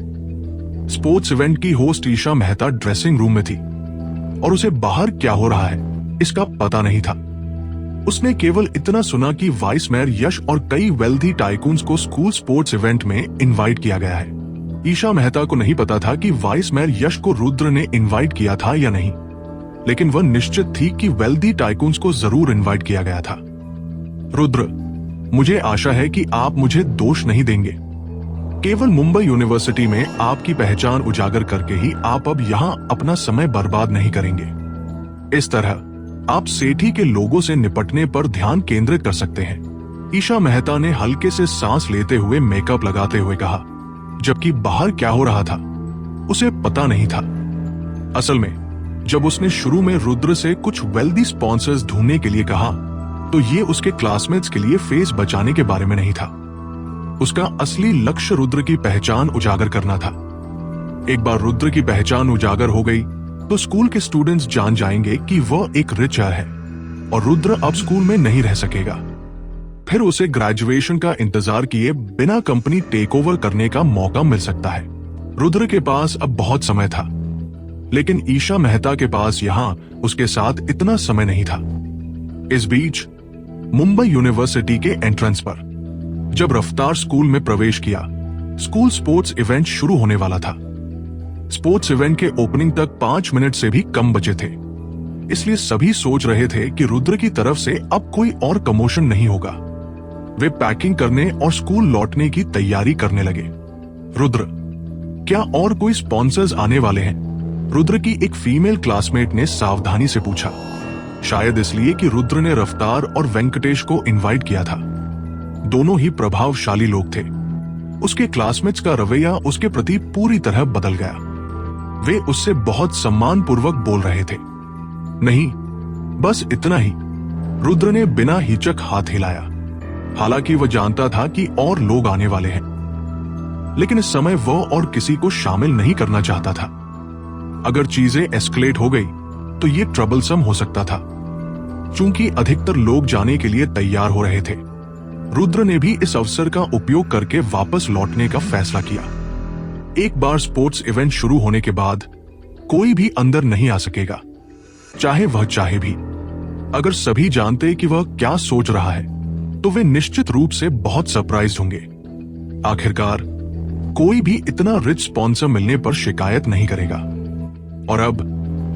स्पोर्ट्स इवेंट की host Esha Mehta dressing room में थी और उसे बाहर क्या हो रहा है इसका पता नहीं था। उसने केवल इतना सुना कि वाइस मेयर यश और कई वेल्दी टाइकून्स को स्कूल स्पोर्ट्स इवेंट में इनवाइट किया गया है। ईशा मेहता को नहीं पता था कि वाइस मेयर यश को रुद्र ने इनवाइट किया था या नहीं, लेकिन वह निश्चित थी कि वेल्दी टाइकून्स को जरूर इनवाइट किया गया था। रुद्र, मुझे आशा है कि आप मुझे दोष नहीं देंगे। केवल मुंबई यूनिवर्सिटी में आपकी पहचान उजागर करके ही आप अब यहाँ अपना समय बर्बाद नहीं करेंगे। इस तरह आप सेठी के लोगों से निपटने पर ध्यान केंद्रित कर सकते हैं। ईशा मेहता ने हल्के से सांस लेते हुए मेकअप लगाते हुए कहा, जबकि बाहर क्या हो रहा था उसे पता नहीं था। असल में जब उसने शुरू में रुद्र से कुछ वेल्दी स्पॉन्सर्स ढूंढने के लिए कहा तो ये उसके क्लासमेट्स के लिए फेस बचाने के बारे में नहीं था। उसका असली लक्ष्य रुद्र की पहचान उजागर करना था। एक बार रुद्र की पहचान उजागर हो गई तो स्कूल के स्टूडेंट्स जान जाएंगे कि वह एक रिचर है और रुद्र अब स्कूल में नहीं रह सकेगा। फिर उसे ग्रेजुएशन का इंतजार किए बिना कंपनी टेक ओवर करने का मौका मिल सकता है। रुद्र के पास अब बहुत समय था, लेकिन ईशा मेहता के पास यहां उसके साथ इतना समय नहीं था। इस बीच मुंबई यूनिवर्सिटी के एंट्रेंस पर जब रफ्तार स्कूल में प्रवेश किया, स्कूल स्पोर्ट्स इवेंट शुरू होने वाला था। स्पोर्ट्स इवेंट के ओपनिंग तक 5 मिनट से भी कम बचे थे, इसलिए सभी सोच रहे थे कि रुद्र की तरफ से अब कोई और कमोशन नहीं होगा। वे पैकिंग करने और स्कूल लौटने की तैयारी करने लगे। रुद्र, क्या और कोई स्पॉन्सर्स आने वाले हैं? रुद्र की एक फीमेल क्लासमेट ने सावधानी से पूछा, शायद इसलिए कि रुद्र ने रफ्तार और वेंकटेश को इनवाइट किया था। दोनों ही प्रभावशाली लोग थे। उसके क्लासमेट्स का रवैया उसके प्रति पूरी तरह बदल गया। वे उससे बहुत सम्मानपूर्वक बोल रहे थे। नहीं, बस इतना ही। रुद्र ने बिना हिचक हाथ हिलाया। हालांकि वह जानता था कि और लोग आने वाले हैं, लेकिन इस समय वह और किसी को शामिल नहीं करना चाहता था। अगर चीजें एस्केलेट हो गई तो ये ट्रबलसम हो सकता था। चूंकि अधिकतर लोग जाने के लिए तैयार हो रहे थे, रुद्र ने भी इस अवसर का उपयोग करके वापस लौटने का फैसला किया। एक बार स्पोर्ट्स इवेंट शुरू होने के बाद कोई भी अंदर नहीं आ सकेगा, चाहे वह चाहे भी। अगर सभी जानते कि वह क्या सोच रहा है तो वे निश्चित रूप से बहुत सरप्राइज होंगे। आखिरकार कोई भी इतना रिच स्पॉन्सर मिलने पर शिकायत नहीं करेगा। और अब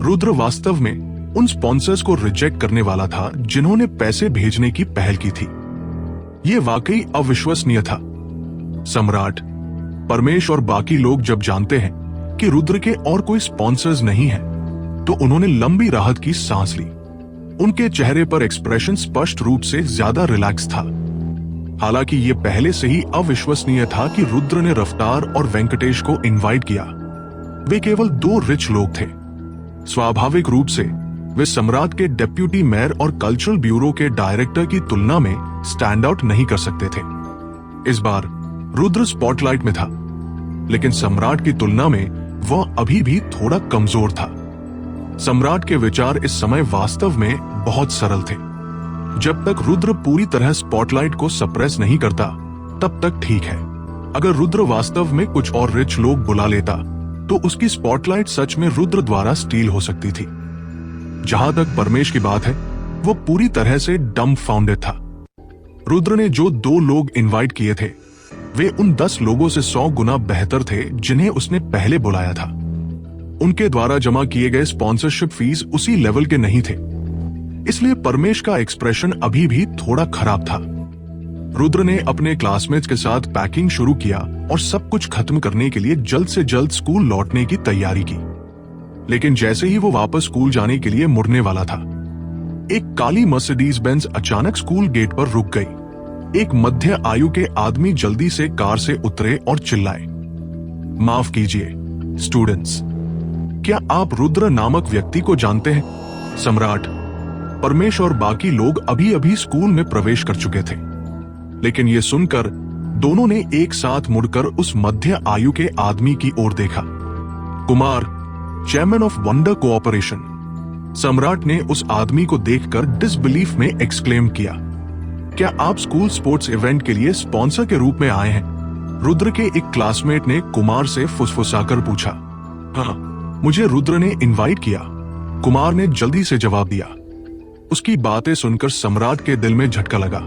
रुद्र वास्तव में उन स्पॉन्सर्स को रिजेक्ट करने वाला था जिन्होंने पैसे भेजने की पहल की थी। यह वाकई अविश्वसनीय था। सम्राट, परमेश और बाकी लोग जब जानते हैं कि रुद्र के और कोई स्पॉन्सर्स नहीं है तो उन्होंने लंबी राहत की सांस ली। उनके चेहरे पर एक्सप्रेशन स्पष्ट रूप से ज्यादा रिलैक्स था। हालांकि यह पहले से ही अविश्वसनीय था कि रुद्र ने रफ्तार और वेंकटेश को इनवाइट किया। वे केवल दो रिच लोग थे। स्वाभाविक रूप से वे सम्राट के डेप्यूटी मेयर और कल्चरल ब्यूरो के डायरेक्टर की तुलना में स्टैंड आउट नहीं कर सकते थे। इस बार रुद्र स्पॉटलाइट में था, लेकिन सम्राट की तुलना में वह अभी भी थोड़ा कमजोर था। सम्राट के विचार इस समय वास्तव में बहुत सरल थे। जब तक रुद्र पूरी तरह स्पॉटलाइट को सप्रेस नहीं करता तब तक ठीक है। अगर रुद्र वास्तव में कुछ और रिच लोग बुला लेता तो उसकी स्पॉटलाइट सच में रुद्र द्वारा स्टील हो सकती थी। जहां तक परमेश की बात है, वो पूरी तरह से डम्बफाउंडेड था। रुद्र ने जो दो लोग इनवाइट किए थे वे उन 10 लोगों से 100 गुना बेहतर थे जिन्हें उसने पहले बुलाया था। उनके द्वारा जमा किए गए स्पॉन्सरशिप फीस उसी लेवल के नहीं थे, इसलिए परमेश का एक्सप्रेशन अभी भी थोड़ा खराब था। रुद्र ने अपने क्लासमेट्स के साथ पैकिंग शुरू किया और सब कुछ खत्म करने के लिए जल्द से जल्द स्कूल लौटने की तैयारी की। लेकिन जैसे ही वो वापस स्कूल जाने के लिए मुड़ने वाला था, एक काली मर्सिडीज बेंज अचानक स्कूल गेट पर रुक गई। एक मध्य आयु के आदमी जल्दी से कार से उतरे और चिल्लाए, माफ कीजिए स्टूडेंट्स, क्या आप रुद्र नामक व्यक्ति को जानते हैं? सम्राट, परमेश और बाकी लोग अभी अभी स्कूल में प्रवेश कर चुके थे, लेकिन ये सुनकर दोनों ने एक साथ मुड़कर उस मध्य आयु के आदमी की ओर देखा। Kumar, chairman of wonder cooperation. सम्राट ने उस आदमी को देखकर डिसबिलीफ में एक्सक्लेम किया, क्या आप स्कूल स्पोर्ट्स इवेंट के लिए स्पॉन्सर के रूप में आए हैं? रुद्र के एक क्लासमेट ने कुमार से फुसफुसाकर पूछा। हाँ, मुझे रुद्र ने इनवाइट किया, कुमार ने जल्दी से जवाब दिया। उसकी बातें सुनकर सम्राट के दिल में झटका लगा।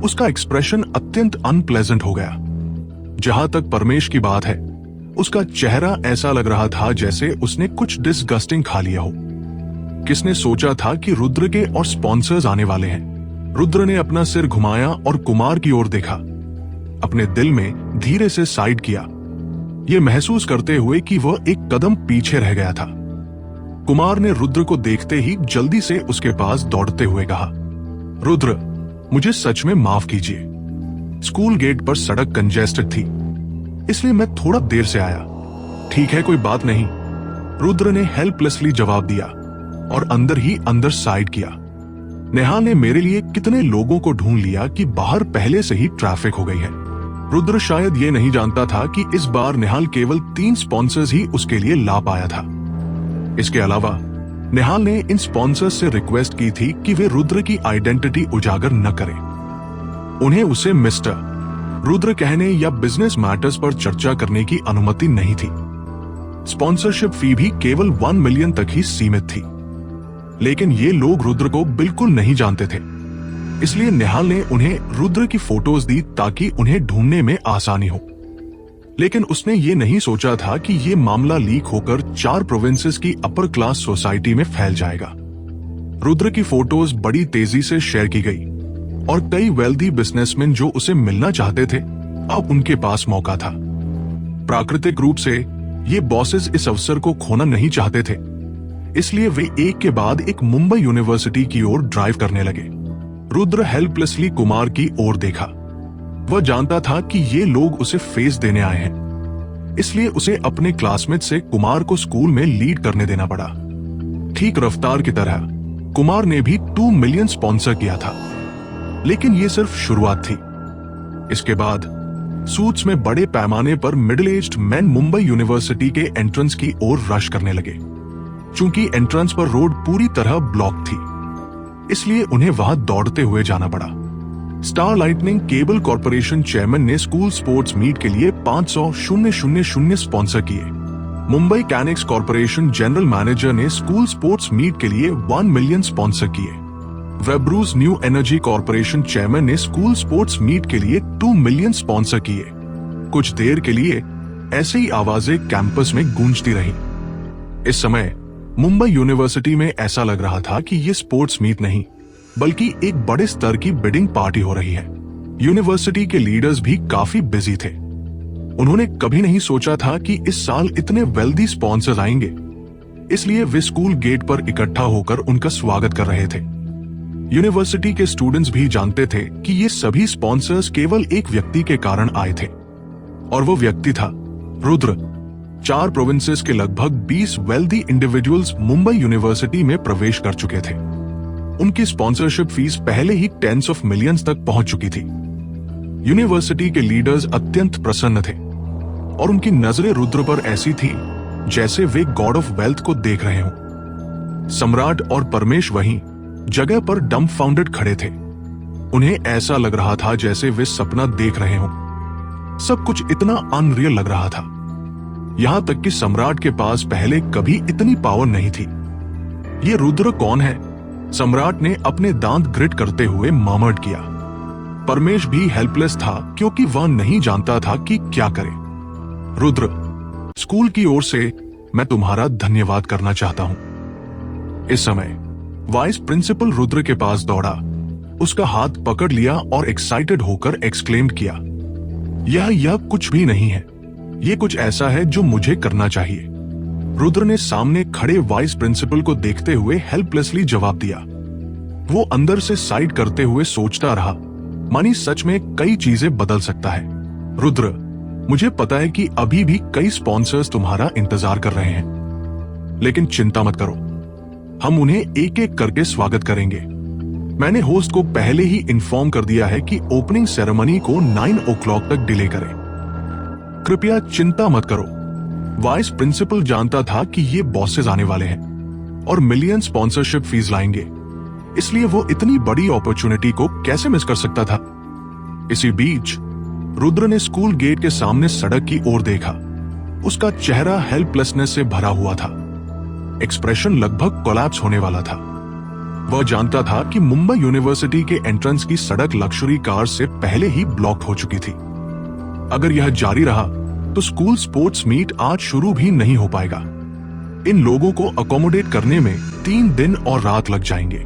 उसका एक्सप्रेशन अत्यंत अनप्लेजेंट हो गया। जहां तक परमेश की बात है, उसका चेहरा ऐसा लग रहा था जैसे उसने कुछ डिसगस्टिंग खा लिया हो। किसने सोचा था कि रुद्र के और स्पॉन्सर्स आने वाले हैं? रुद्र ने अपना सिर घुमाया और कुमार की ओर देखा। अपने दिल में धीरे से साइड किया, यह महसूस करते हुए कि वह एक कदम पीछे रह गया था। कुमार ने रुद्र को देखते ही जल्दी से उसके पास दौड़ते हुए कहा, रुद्र, मुझे सच में माफ कीजिए। स्कूल गेट पर सड़क कंजेस्टेड थी, इसलिए मैं थोड़ा देर से आया। ठीक है, कोई बात नहीं, रुद्र ने हेल्पलेसली जवाब दिया और अंदर ही अंदर साइड किया। नेहाल ने मेरे लिए कितने लोगों को ढूंढ लिया कि बाहर पहले से ही ट्रैफिक हो गई है। रुद्र शायद ये नहीं जानता था कि इस बार नेहाल केवल 3 स्पॉन्सर्स ही उसके लिए ला पाया था। इसके अलावा नेहाल ने इन स्पॉन्सर्स से रिक्वेस्ट की थी कि वे रुद्र की आइडेंटिटी उजागर न करें। उन्हें उसे मिस्टर रुद्र कहने या बिजनेस मैटर्स पर चर्चा करने की अनुमति नहीं थी। स्पॉन्सरशिप फी भी केवल 1 मिलियन तक ही सीमित थी। लेकिन ये लोग रुद्र को बिल्कुल नहीं जानते थे, इसलिए नेहाल ने उन्हें रुद्र की फोटोज दी ताकि उन्हें ढूंढने में आसानी हो। लेकिन उसने ये नहीं सोचा था कि ये मामला लीक होकर 4 प्रोविंसेस की अपर क्लास सोसाइटी में फैल जाएगा। रुद्र की फोटोज बड़ी तेजी से शेयर की गई और कई वेल्दी बिजनेसमैन जो उसे मिलना चाहते थे, अब उनके पास मौका था। प्राकृतिक रूप से ये बॉसेस इस अवसर को खोना नहीं चाहते थे, इसलिए वे एक के बाद एक मुंबई यूनिवर्सिटी की ओर ड्राइव करने लगे। रुद्र हेल्पलेसली कुमार की ओर देखा। वह जानता था कि ये लोग उसे फेस देने आए हैं, इसलिए उसे अपने क्लासमेट से कुमार को स्कूल में लीड करने देना पड़ा। ठीक रफ्तार की तरह कुमार ने भी 2 मिलियन स्पॉन्सर किया था, लेकिन ये सिर्फ शुरुआत थी। इसके बाद सूट्स में बड़े पैमाने पर middle aged man Mumbai university के एंट्रेंस की ओर रश करने लगे। चूंकि एंट्रेंस पर रोड पूरी तरह ब्लॉक थी, इसलिए उन्हें वहां दौड़ते हुए जाना पड़ा। Star lightning cable corporation chairman ने स्कूल स्पोर्ट्स मीट के लिए 500,000 स्पॉन्सर किए। मुंबई कैनिक्स कॉर्पोरेशन जनरल मैनेजर ने स्कूल स्पोर्ट्स मीट के लिए 1 मिलियन स्पॉन्सर किए। वेब्रूज न्यू एनर्जी कॉर्पोरेशन चेयरमैन ने स्कूल स्पोर्ट्स मीट के लिए 2 मिलियन स्पॉन्सर किए। कुछ देर के लिए ऐसे ही आवाजें कैंपस में गूंजती रहीं। इस समय मुंबई यूनिवर्सिटी में ऐसा लग रहा था कि ये स्पोर्ट्स मीट नहीं, बल्कि एक बड़े स्तर की बिडिंग पार्टी हो रही है। यूनिवर्सिटी के लीडर्स भी काफी बिजी थे। उन्होंने कभी नहीं सोचा था कि इस साल इतने वेल्दी स्पॉन्सर्स आएंगे, इसलिए वे स्कूल गेट पर इकट्ठा होकर उनका स्वागत कर रहे थे। यूनिवर्सिटी के स्टूडेंट्स भी जानते थे कि ये सभी स्पॉन्सर्स केवल एक व्यक्ति के कारण आए थे, और वो व्यक्ति था रुद्र। 4 प्रोविंसेस के लगभग 20 वेल्दी इंडिविजुअल्स मुंबई यूनिवर्सिटी में प्रवेश कर चुके थे। उनकी स्पॉन्सरशिप फीस पहले ही टेंस ऑफ मिलियंस तक पहुंच चुकी थी। यूनिवर्सिटी के लीडर्स अत्यंत प्रसन्न थे, और उनकी नजरें रुद्र पर ऐसी थी जैसे वे गॉड ऑफ वेल्थ को देख रहे हों। सम्राट और परमेश वहीं जगह पर डम्बफाउंडेड खड़े थे। उन्हें ऐसा लग रहा था जैसे वे सपना देख रहे हों। सब कुछ इतना अनरियल लग रहा था। यहां तक कि सम्राट के पास पहले कभी इतनी पावर नहीं थी। ये रुद्र कौन है? सम्राट ने अपने दांत ग्रिट करते हुए मर्मर्ड किया। परमेश भी हेल्पलेस था, क्योंकि वह नहीं जानता था कि क्या करे। रुद्र, स्कूल की ओर से मैं तुम्हारा धन्यवाद करना चाहता हूं। इस समय वाइस प्रिंसिपल रुद्र के पास दौड़ा, उसका हाथ पकड़ लिया और एक्साइटेड होकर एक्सक्लेम किया, यह कुछ भी नहीं है, ये कुछ ऐसा है जो मुझे करना चाहिए। रुद्र ने सामने खड़े वाइस प्रिंसिपल को देखते हुए हेल्पलेसली जवाब दिया। वो अंदर से साइड करते हुए सोचता रहा, मानी सच में कई चीजें बदल सकता है। रुद्र, मुझे पता है कि अभी भी कई स्पॉन्सर्स तुम्हारा इंतजार कर रहे हैं, लेकिन चिंता मत करो, हम उन्हें एक एक करके स्वागत करेंगे। मैंने होस्ट को पहले ही इन्फॉर्म कर दिया है कि ओपनिंग सेरेमनी को 9 o'clock तक डिले करें। कृपया चिंता मत करो। वाइस प्रिंसिपल जानता था कि ये बॉसेस आने वाले हैं और मिलियन स्पॉन्सरशिप फीस लाएंगे, इसलिए वो इतनी बड़ी अपॉर्चुनिटी को कैसे मिस कर सकता था। इसी बीच रुद्र ने स्कूल गेट के सामने सड़क की ओर देखा। उसका चेहरा हेल्पलेसनेस से भरा हुआ था। एक्सप्रेशन लगभग कोलैप्स होने वाला था। वह जानता था कि मुंबई यूनिवर्सिटी के एंट्रेंस की सड़क लग्जरी कार से पहले ही ब्लॉक हो चुकी थी। अगर यह जारी रहा तो स्कूल स्पोर्ट्स मीट आज शुरू भी नहीं हो पाएगा। इन लोगों को अकोमोडेट करने में 3 दिन और रात लग जाएंगे।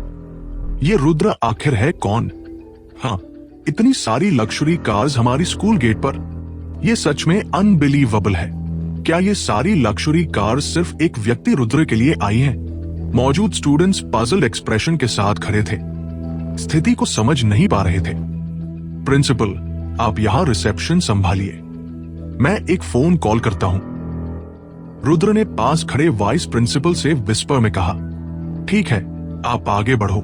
ये रुद्र आखिर है कौन? हाँ, इतनी सारी लग्जरी कार्स हमारी स्कूल गेट पर, यह सच में अनबिलीवेबल है। क्या ये सारी लग्जरी कार्स सिर्फ एक व्यक्ति रुद्र के लिए आई हैं? मौजूद स्टूडेंट्स पजल्ड एक्सप्रेशन के साथ खड़े थे, स्थिति को समझ नहीं पा रहे थे। प्रिंसिपल, आप यहां रिसेप्शन संभालिए, मैं एक फोन कॉल करता हूं। रुद्र ने पास खड़े वाइस प्रिंसिपल से विस्पर में कहा, ठीक है, आप आगे बढ़ो,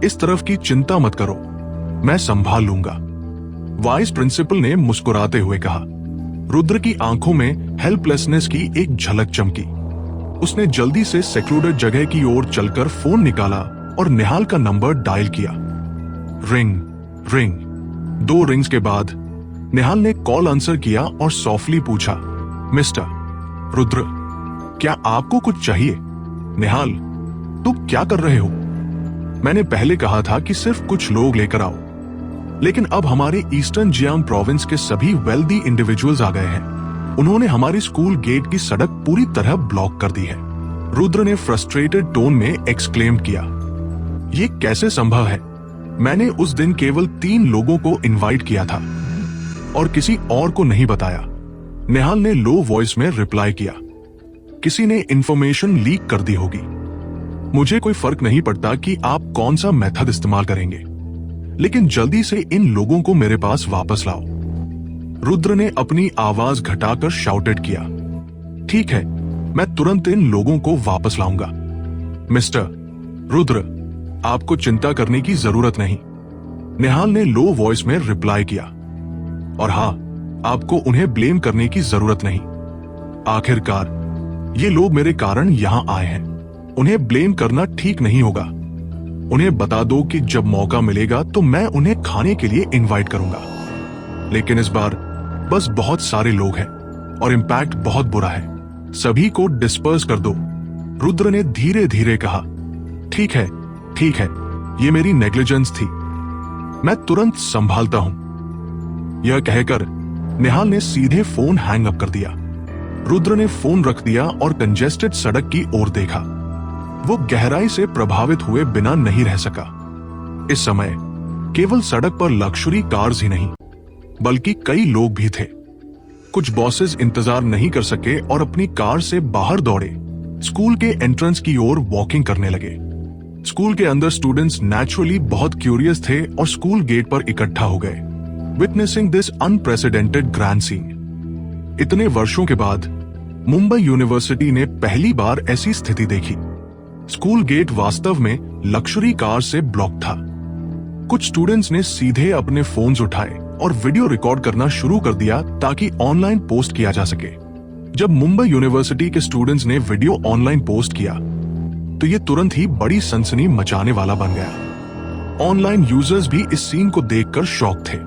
इस तरफ की चिंता मत करो, मैं संभाल लूंगा। वाइस प्रिंसिपल ने मुस्कुराते हुए कहा। रुद्र की आंखों में हेल्पलेसनेस की एक झलक चमकी। उसने जल्दी से सेक्लूडेड जगह की ओर चलकर फोन निकाला और निहाल का नंबर डायल किया। Ring ring. 2 रिंग्स के बाद निहाल ने कॉल आंसर किया और सॉफ्टली पूछा, मिस्टर रुद्र, क्या आपको कुछ चाहिए? निहाल, तुम क्या कर रहे हो? मैंने पहले कहा था कि सिर्फ कुछ लोग लेकर आओ, लेकिन अब हमारे ईस्टर्न जियांग प्रोविंस के सभी वेल्दी इंडिविजुअल्स आ गए हैं। उन्होंने हमारी स्कूल गेट की सड़क पूरी तरह ब्लॉक कर दी है। रुद्र ने फ्रस्ट्रेटेड टोन में एक्सक्लेम किया, ये कैसे संभव है? मैंने उस दिन केवल 3 लोगों को इनवाइट किया था और किसी और को नहीं बताया। निहाल ने लो वॉइस में रिप्लाई किया, किसी ने इंफॉर्मेशन लीक कर दी होगी। मुझे कोई फर्क नहीं पड़ता कि आप कौन सा मेथड इस्तेमाल करेंगे, लेकिन जल्दी से इन लोगों को मेरे पास वापस लाओ। रुद्र ने अपनी आवाज घटाकर शाउटेड किया। ठीक है, मैं तुरंत इन लोगों को वापस लाऊंगा। मिस्टर रुद्र, आपको चिंता करने की जरूरत नहीं, निहाल ने लो वॉइस में रिप्लाई किया। और हां, आपको उन्हें ब्लेम करने की जरूरत नहीं। आखिरकार ये लोग मेरे कारण यहां आए हैं, उन्हें ब्लेम करना ठीक नहीं होगा। उन्हें बता दो कि जब मौका मिलेगा तो मैं उन्हें खाने के लिए इनवाइट करूंगा। लेकिन इस बार बस बहुत सारे लोग हैं और इम्पैक्ट बहुत बुरा है। सभी को डिस्पर्स कर दो, रुद्र ने धीरे धीरे कहा। ठीक है, ये मेरी नेग्लिजेंस थी, मैं तुरंत संभालता हूं। यह कहकर निहाल ने सीधे फोन हैंग अप कर दिया। रुद्र ने फोन रख दिया और कंजेस्टेड सड़क की ओर देखा। वो गहराई से प्रभावित हुए बिना नहीं रह सका। इस समय केवल सड़क पर लग्जरी कार्स ही नहीं, बल्कि कई लोग भी थे। कुछ बॉसेस इंतजार नहीं कर सके और अपनी कार से बाहर दौड़े स्कूल के एंट्रेंस की ओर वॉकिंग करने लगे। स्कूल के अंदर स्टूडेंट्स नेचुरली बहुत क्यूरियस थे और स्कूल गेट पर इकट्ठा हो गए, witnessing this unprecedented grand scene. इतने वर्षों के बाद मुंबई यूनिवर्सिटी ने पहली बार ऐसी स्थिति देखी। स्कूल गेट वास्तव में लग्जरी कार से ब्लॉक था। कुछ स्टूडेंट्स ने सीधे अपने फोन्स उठाए और वीडियो रिकॉर्ड करना शुरू कर दिया ताकि ऑनलाइन पोस्ट किया जा सके। जब मुंबई यूनिवर्सिटी के स्टूडेंट्स ने वीडियो ऑनलाइन पोस्ट किया तो ये तुरंत ही बड़ी सनसनी मचाने वाला बन गया। ऑनलाइन यूजर्स भी इस सीन को देखकर शॉक थे।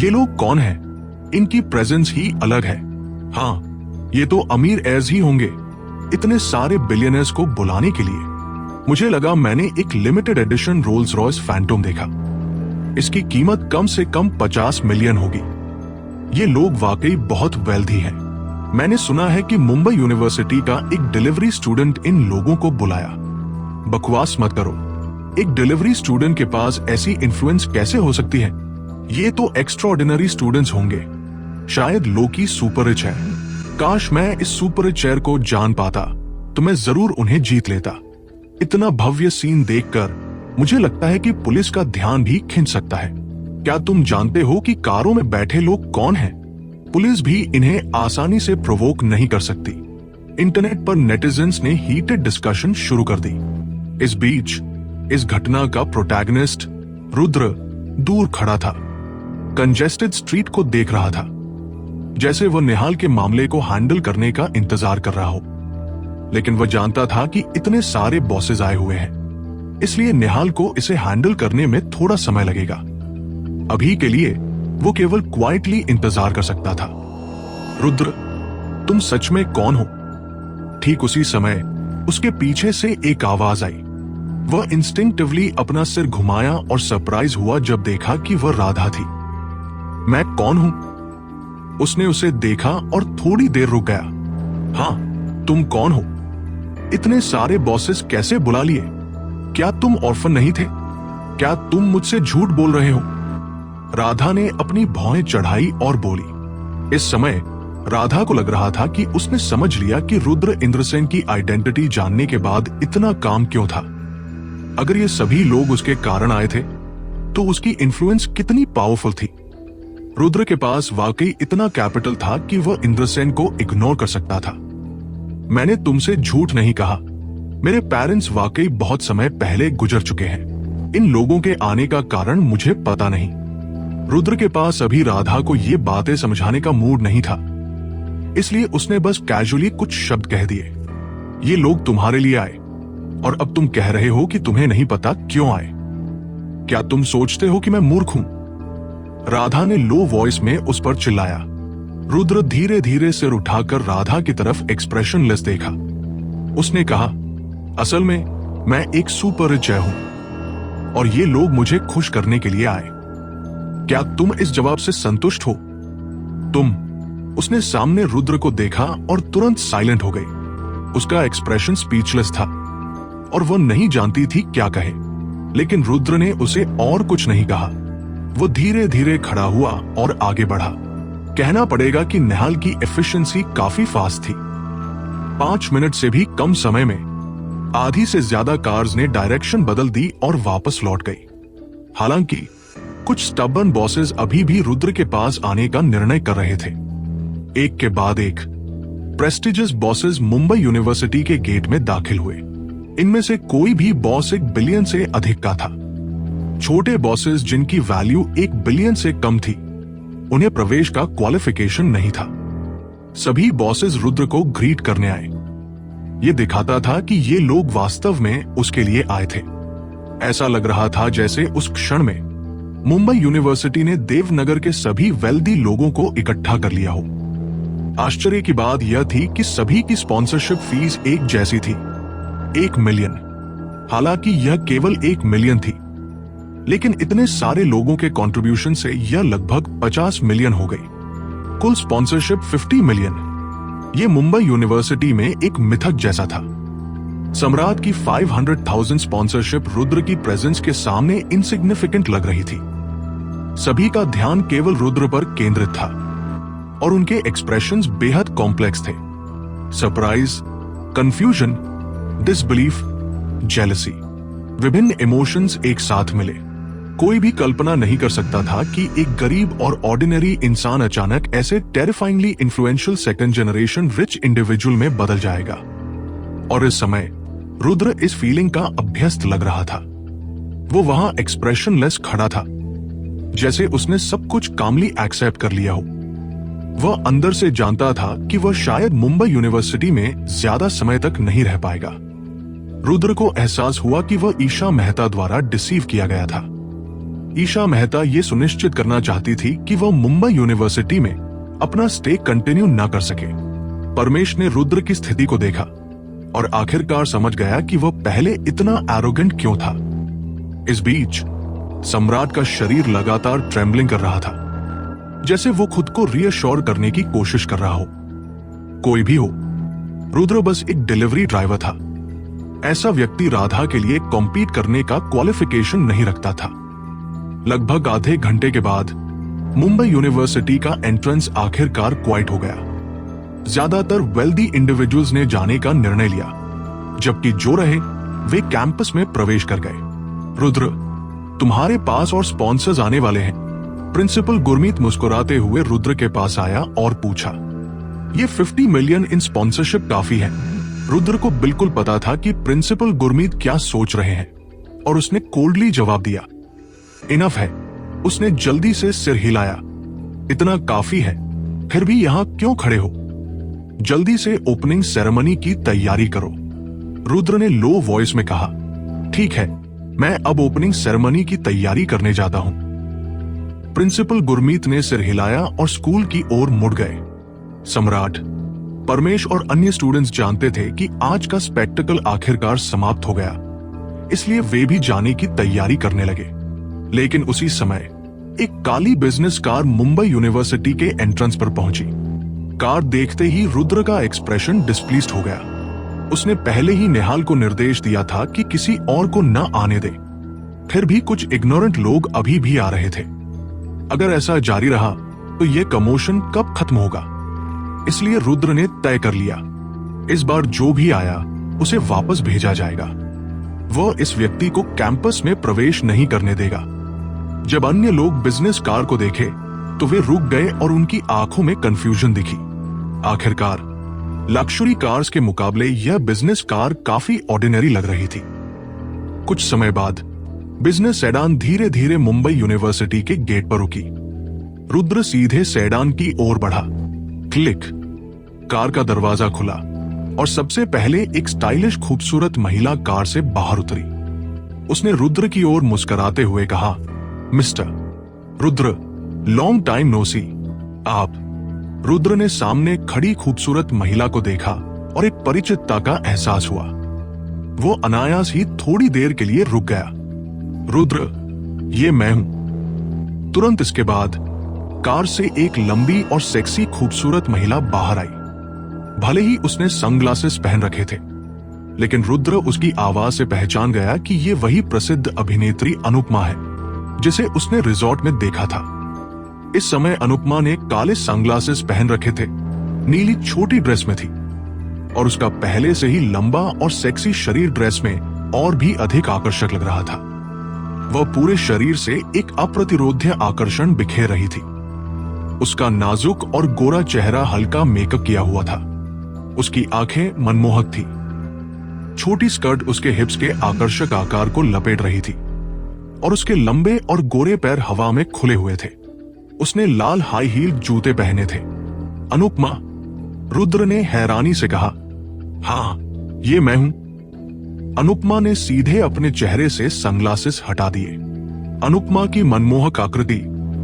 ये लोग कौन हैं? इनकी प्रेजेंस ही अलग है। हाँ, ये तो अमीर एज ही होंगे, इतने सारे बिलियनर्स को बुलाने के लिए। मुझे लगा मैंने एक limited edition Rolls Royce Phantom देखा। इसकी कीमत कम से कम 50 मिलियन होगी। ये लोग वाकई बहुत वेल्दी हैं। मैंने सुना है कि मुंबई यूनिवर्सिटी का एक डिलीवरी स्टूडेंट इन लोगों को बुलाया। बकवास मत करो, एक डिलीवरी स्टूडेंट के पास ऐसी इन्फ्लुएंस कैसे हो सकती है? ये तो एक्स्ट्राऑर्डिनरी स्टूडेंट्स होंगे। शायद लोकी सुपर रिच है। काश मैं इस सुपर रिच चेयर को जान पाता तो मैं जरूर उन्हें जीत लेता। इतना भव्य सीन देखकर मुझे लगता है कि पुलिस का ध्यान भी खिंच सकता है। क्या तुम जानते हो कि कारों में बैठे लोग कौन हैं? पुलिस भी इन्हें आसानी से प्रोवोक नहीं कर सकती। इंटरनेट पर नेटिजन्स ने हीटेड डिस्कशन शुरू कर दी। इस बीच इस घटना का प्रोटैगनिस्ट रुद्र दूर खड़ा था, कंजेस्टेड स्ट्रीट को देख रहा था, जैसे वह निहाल के मामले को हैंडल करने का इंतजार कर रहा हो। लेकिन वह जानता था कि इतने सारे बॉसेस आए हुए हैं, इसलिए निहाल को इसे हैंडल करने में थोड़ा समय लगेगा। अभी के लिए वो केवल क्वाइटली इंतजार कर सकता था। रुद्र, तुम सच में कौन हो? ठीक उसी समय उसके पीछे से एक आवाज आई। वह इंस्टिंक्टिवली अपना सिर घुमाया और सरप्राइज हुआ जब देखा कि वह राधा थी। मैं कौन हूं? उसने उसे देखा और थोड़ी देर रुक गया। हाँ, तुम कौन हो? इतने सारे बॉसेस कैसे बुला लिए? क्या तुम ऑर्फन नहीं थे? क्या तुम मुझसे झूठ बोल रहे हो? राधा ने अपनी भौहें चढ़ाई और बोली। इस समय राधा को लग रहा था कि उसने समझ लिया कि रुद्र इंद्रसेन की आइडेंटिटी जानने के बाद इतना काम क्यों था। अगर ये सभी लोग उसके कारण आए थे तो उसकी इन्फ्लुएंस कितनी पावरफुल थी। रुद्र के पास वाकई इतना कैपिटल था कि वह इंद्रसेन को इग्नोर कर सकता था। मैंने तुमसे झूठ नहीं कहा। मेरे पेरेंट्स वाकई बहुत समय पहले गुजर चुके हैं। इन लोगों के आने का कारण मुझे पता नहीं। रुद्र के पास अभी राधा को ये बातें समझाने का मूड नहीं था, इसलिए उसने बस कैजुअली कुछ शब्द कह दिए। ये लोग तुम्हारे लिए आए और अब तुम कह रहे हो कि तुम्हें नहीं पता क्यों आए। क्या तुम सोचते हो कि मैं मूर्ख हूं? राधा ने लो वॉइस में उस पर चिल्लाया। रुद्र धीरे धीरे सिर उठाकर राधा की तरफ एक्सप्रेशनलेस देखा। उसने कहा, असल में मैं एक सुपर रिच हूं और ये लोग मुझे खुश करने के लिए आए। क्या तुम इस जवाब से संतुष्ट हो? तुम? उसने सामने रुद्र को देखा और तुरंत साइलेंट हो गई। उसका एक्सप्रेशन स्पीचलेस था और वह नहीं जानती थी क्या कहे। लेकिन रुद्र ने उसे और कुछ नहीं कहा। वो धीरे धीरे खड़ा हुआ और आगे बढ़ा। कहना पड़ेगा कि निहाल की एफिशिएंसी काफी फास्ट थी। 5 मिनट से भी कम समय में आधी से ज्यादा कार्स ने डायरेक्शन बदल दी और वापस लौट गई। हालांकि कुछ स्टबर्न बॉसेस अभी भी रुद्र के पास आने का निर्णय कर रहे थे। एक के बाद एक प्रेस्टिजियस बॉसेस मुंबई यूनिवर्सिटी के गेट में दाखिल हुए। इनमें से कोई भी बॉस 1 बिलियन से अधिक का था। छोटे बॉसेस जिनकी वैल्यू 1 बिलियन से कम थी, उन्हें प्रवेश का क्वालिफिकेशन नहीं था। सभी बॉसेस रुद्र को ग्रीट करने आए। ये दिखाता था कि ये लोग वास्तव में उसके लिए आए थे। ऐसा लग रहा था जैसे उस क्षण में मुंबई यूनिवर्सिटी ने देवनगर के सभी वेल्दी लोगों को इकट्ठा कर लिया हो। आश्चर्य की बात यह थी कि सभी की स्पॉन्सरशिप फीस एक जैसी थी, 1 मिलियन। हालांकि यह केवल 1 मिलियन थी, लेकिन इतने सारे लोगों के कंट्रीब्यूशन से यह लगभग 50 मिलियन हो गई। कुल स्पॉन्सरशिप 50 मिलियन। यह मुंबई यूनिवर्सिटी में एक मिथक जैसा था। सम्राट की 500,000 स्पॉन्सरशिप रुद्र की प्रेजेंस के सामने इनसिग्निफिकेंट लग रही थी। सभी का ध्यान केवल रुद्र पर केंद्रित था और उनके एक्सप्रेशंस बेहद कॉम्प्लेक्स थे। सरप्राइज, कंफ्यूजन, डिसबिलीफ, जेलसी, विभिन्न इमोशंस एक साथ मिले। कोई भी कल्पना नहीं कर सकता था कि एक गरीब और ऑर्डिनरी इंसान अचानक ऐसे terrifyingly influential second generation rich individual में बदल जाएगा। और इस समय रुद्र इस फीलिंग का अभ्यस्त लग रहा था। वो वहां एक्सप्रेशनलेस खड़ा था, जैसे उसने सब कुछ कामली एक्सेप्ट कर लिया हो। वह अंदर से जानता था कि वह शायद मुंबई यूनिवर्सिटी में ज्यादा समय तक नहीं रह पाएगा। रुद्र को एहसास हुआ कि वह ईशा मेहता द्वारा डिसीव किया गया था। ईशा मेहता यह सुनिश्चित करना चाहती थी कि वह मुंबई यूनिवर्सिटी में अपना स्टे कंटिन्यू न कर सके। परमेश ने रुद्र की स्थिति को देखा और आखिरकार समझ गया कि वह पहले इतना एरोगेंट क्यों था। इस बीच सम्राट का शरीर लगातार ट्रेम्बलिंग कर रहा था, जैसे वो खुद को रीअश्योर करने की कोशिश कर रहा हो। कोई भी हो, रुद्र बस एक डिलीवरी ड्राइवर था। ऐसा व्यक्ति राधा के लिए कॉम्पीट करने का क्वालिफिकेशन नहीं रखता था। लगभग आधे घंटे के बाद मुंबई यूनिवर्सिटी का एंट्रेंस आखिरकार क्वाइट हो गया। ज्यादातर वेल्दी इंडिविजुअल्स ने जाने का निर्णय लिया, जबकि जो रहे वे कैंपस में प्रवेश कर गए। रुद्र, तुम्हारे पास और स्पॉन्सर्स आने वाले हैं। प्रिंसिपल गुरमीत मुस्कुराते हुए रुद्र के पास आया और पूछा, ये 50 मिलियन इन स्पॉन्सरशिप काफी है। रुद्र को बिल्कुल पता था कि प्रिंसिपल गुरमीत क्या सोच रहे हैं और उसने कोल्डली जवाब दिया, इनफ है। उसने जल्दी से सिर हिलाया, इतना काफी है, फिर भी यहां क्यों खड़े हो? जल्दी से ओपनिंग सेरेमनी की तैयारी करो। रुद्र ने लो वॉइस में कहा, ठीक है, मैं अब ओपनिंग सेरेमनी की तैयारी करने जाता हूं। प्रिंसिपल गुरमीत ने सिर हिलाया और स्कूल की ओर मुड़ गए। सम्राट, परमेश और अन्य स्टूडेंट्स जानते थे कि आज का स्पेक्टिकल आखिरकार समाप्त हो गया, इसलिए वे भी जाने की तैयारी करने लगे। लेकिन उसी समय एक काली बिजनेस कार मुंबई यूनिवर्सिटी के एंट्रेंस पर पहुंची। कार देखते ही रुद्र का एक्सप्रेशन डिस्प्लीस्ड हो गया। उसने पहले ही निहाल को निर्देश दिया था कि किसी और को न आने दे। फिर भी कुछ इग्नोरेंट लोग अभी भी आ रहे थे। अगर ऐसा जारी रहा तो यह कमोशन कब खत्म होगा? इसलिए रुद्र ने तय कर लिया, इस बार जो भी आया उसे वापस भेजा जाएगा। वह इस व्यक्ति को कैंपस में प्रवेश नहीं करने देगा। जब अन्य लोग बिजनेस कार को देखे तो वे रुक गए और उनकी आंखों में कंफ्यूजन दिखी। आखिरकार लक्जरी कार्स के मुकाबले यह बिजनेस कार काफी ऑर्डिनरी लग रही थी। कुछ समय बाद बिजनेस सेडान धीरे धीरे मुंबई यूनिवर्सिटी के गेट पर रुकी। रुद्र सीधे सेडान की ओर बढ़ा। क्लिक, कार का दरवाजा खुला और सबसे पहले एक स्टाइलिश खूबसूरत महिला कार से बाहर उतरी। उसने रुद्र की ओर मुस्कुराते हुए कहा, mister Rudra, long time no see. आप? रुद्र ने सामने खड़ी खूबसूरत महिला को देखा और एक परिचितता का एहसास हुआ। वो अनायास ही थोड़ी देर के लिए रुक गया। रुद्र, ये मैं हूं। तुरंत इसके बाद कार से एक लंबी और सेक्सी खूबसूरत महिला बाहर आई। भले ही उसने सनग्लासेस पहन रखे थे, लेकिन रुद्र उसकी आवाज से पहचान गया कि ये वही प्रसिद्ध अभिनेत्री अनुपमा है जिसे उसने रिजॉर्ट में देखा था। इस समय अनुपमा ने काले सनग्लासेस पहन रखे थे, नीली छोटी ड्रेस में थी। और उसका पहले से ही लंबा और सेक्सी शरीर ड्रेस में और भी अधिक आकर्षक लग रहा था। वह पूरे शरीर से एक अप्रतिरोध्य आकर्षण बिखेर रही थी। उसका नाजुक और गोरा चेहरा हल्का मेकअप किया हुआ था। उसकी आंखें मनमोहक थी। छोटी स्कर्ट उसके हिप्स के आकर्षक आकार को लपेट रही थी और उसके लंबे और गोरे पैर हवा में खुले हुए थे। उसने लाल हाई हील जूते पहने थे। अनुपमा, रुद्र ने हैरानी से कहा। हाँ, ये मैं हूं। अनुपमा ने सीधे अपने चेहरे से सनग्लासेस हटा दिए। अनुपमा की मनमोहक आकृति,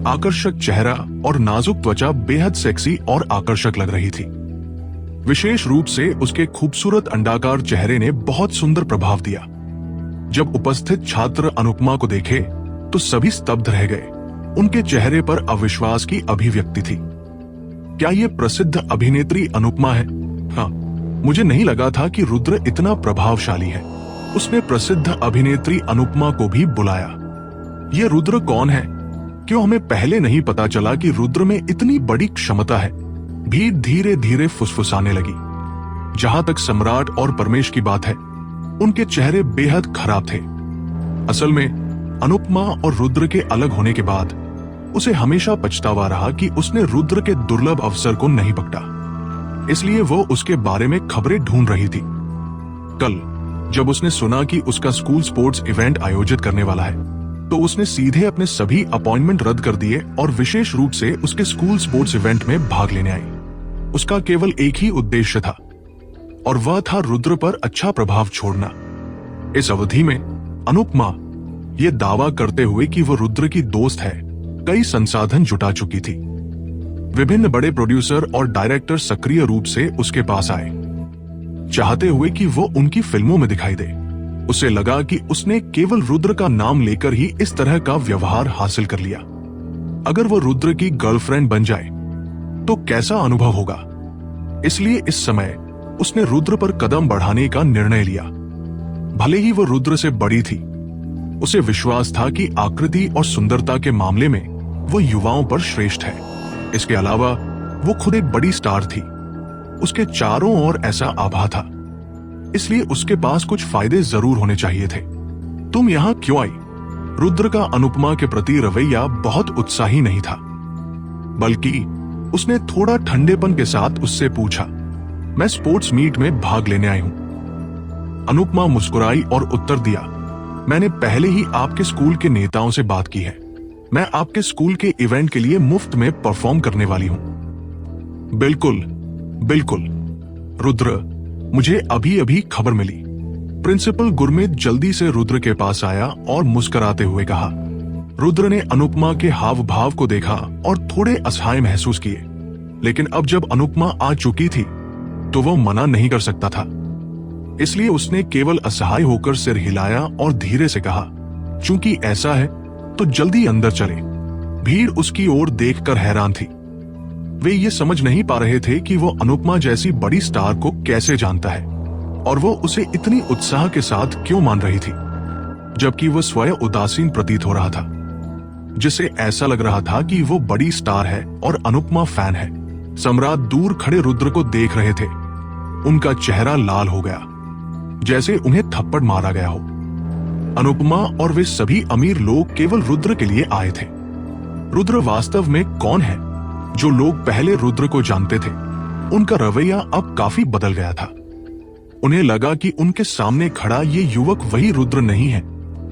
आकर्षक चेहरा और नाजुक त्वचा बेहद सेक्सी और आकर्षक लग रही थी। विशेष रूप से उसके खूबसूरत अंडाकार चेहरे ने बहुत सुंदर प्रभाव दिया। जब उपस्थित छात्र अनुपमा को देखे तो सभी स्तब्ध रह गए। उनके चेहरे पर अविश्वास की अभिव्यक्ति थी। क्या ये प्रसिद्ध अभिनेत्री अनुपमा है? हाँ, मुझे नहीं लगा था कि रुद्र इतना प्रभावशाली है। उसने प्रसिद्ध अभिनेत्री अनुपमा को भी बुलाया। ये रुद्र कौन है? क्यों हमें पहले नहीं पता चला कि रुद्र में इतनी बड़ी क्षमता है? भीड़ धीरे धीरे फुसफुसाने लगी। जहां तक सम्राट और परमेश की बात है, उनके चेहरे बेहद खराब थे। असल में अनुपमा और रुद्र के अलग होने के बाद उसे हमेशा पछतावा रहा कि उसने रुद्र के दुर्लभ अवसर को नहीं पकड़ा। इसलिए वो उसके बारे में खबरें ढूंढ रही थी। कल जब उसने सुना कि उसका स्कूल स्पोर्ट्स इवेंट आयोजित करने वाला है, तो उसने सीधे अपने सभी अपॉइंटमेंट रद्द कर दिए और विशेष रूप से उसके स्कूल स्पोर्ट्स इवेंट में भाग लेने आई। उसका केवल एक ही उद्देश्य था और वह था रुद्र पर अच्छा प्रभाव छोड़ना। इस अवधि में अनुपमा ये दावा करते हुए कि वो रुद्र की दोस्त है, कई संसाधन जुटा चुकी थी। विभिन्न बड़े प्रोड्यूसर और डायरेक्टर सक्रिय रूप से उसके पास आए, चाहते हुए कि वो उनकी फिल्मों में दिखाई दे। उसे लगा कि उसने केवल रुद्र का नाम लेकर ही इस तरह का व्यवहार हासिल कर लिया। अगर वो रुद्र की गर्लफ्रेंड बन जाए तो कैसा अनुभव होगा। इसलिए इस समय उसने रुद्र पर कदम बढ़ाने का निर्णय लिया। भले ही वो रुद्र से बड़ी थी, उसे विश्वास था कि आकृति और सुंदरता के मामले में वो युवाओं पर श्रेष्ठ है। इसके अलावा वो खुद एक बड़ी स्टार थी। उसके चारों ओर ऐसा आभा था, इसलिए उसके पास कुछ फायदे जरूर होने चाहिए थे। तुम यहां क्यों आई? रुद्र का अनुपमा के प्रति रवैया बहुत उत्साही नहीं था, बल्कि उसने थोड़ा ठंडेपन के साथ उससे पूछा, मैं स्पोर्ट्स मीट में भाग लेने आई हूं। अनुपमा मुस्कुराई और उत्तर दिया, मैंने पहले ही आपके स्कूल के नेताओं से बात की है। मैं आपके स्कूल के इवेंट के लिए मुफ्त में परफॉर्म करने वाली हूं। बिल्कुल बिल्कुल रुद्र, मुझे अभी अभी खबर मिली। प्रिंसिपल गुरमीत जल्दी से रुद्र के पास आया और मुस्कुराते हुए कहा। रुद्र ने अनुपमा के हाव भाव को देखा और थोड़े असहाय महसूस किए, लेकिन अब जब अनुपमा आ चुकी थी तो वो मना नहीं कर सकता था। इसलिए उसने केवल असहाय होकर सिर हिलाया और धीरे से कहा, चूंकि ऐसा है तो जल्दी अंदर चले। भीड़ उसकी ओर देखकर हैरान थी। वे ये समझ नहीं पा रहे थे कि वो अनुपमा जैसी बड़ी स्टार को कैसे जानता है और वो उसे इतनी उत्साह के साथ क्यों मान रही थी, जबकि वो स्वयं उदासीन प्रतीत हो रहा था, जिसे ऐसा लग रहा था कि वो बड़ी स्टार है और अनुपमा फैन है। सम्राट दूर खड़े रुद्र को देख रहे थे। उनका चेहरा लाल हो गया, जैसे उन्हें थप्पड़ मारा गया हो। अनुपमा और वे सभी अमीर लोग केवल रुद्र के लिए आए थे। रुद्र वास्तव में कौन है? जो लोग पहले रुद्र को जानते थे, उनका रवैया अब काफी बदल गया था। उन्हें लगा कि उनके सामने खड़ा ये युवक वही रुद्र नहीं है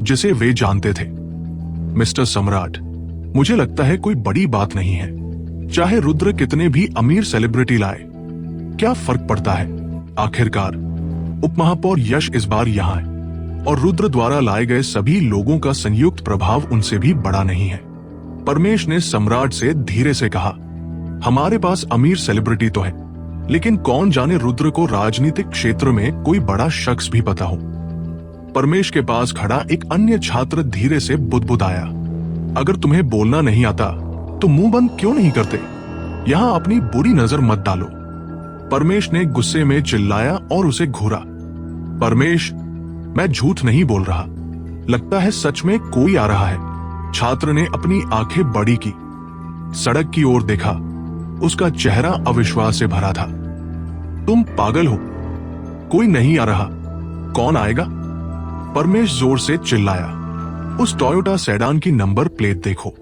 जिसे वे जानते थे। मिस्टर सम्राट, मुझे लगता है कोई बड़ी बात नहीं है। चाहे रुद्र कितने भी अमीर सेलिब्रिटी लाए, क्या फर्क पड़ता है? आखिरकार उपमहापौर यश इस बार यहाँ है और रुद्र द्वारा लाए गए सभी लोगों का संयुक्त प्रभाव उनसे भी बड़ा नहीं है। परमेश ने सम्राट से धीरे से कहा, हमारे पास अमीर सेलिब्रिटी तो है, लेकिन कौन जाने रुद्र को राजनीतिक क्षेत्र में कोई बड़ा शख्स भी पता हो। परमेश के पास खड़ा एक अन्य छात्र धीरे से बुदबुदाया, अगर तुम्हें बोलना नहीं आता तो मुंह बंद क्यों नहीं करते? यहां अपनी बुरी नजर मत डालो। परमेश ने गुस्से में चिल्लाया और उसे घूरा। परमेश, मैं झूठ नहीं बोल रहा, लगता है सच में कोई आ रहा है। छात्र ने अपनी आंखें बड़ी की, सड़क की ओर देखा। उसका चेहरा अविश्वास से भरा था। तुम पागल हो, कोई नहीं आ रहा। कौन आएगा? परमेश जोर से चिल्लाया। उस टोयोटा सेडान की नंबर प्लेट देखो।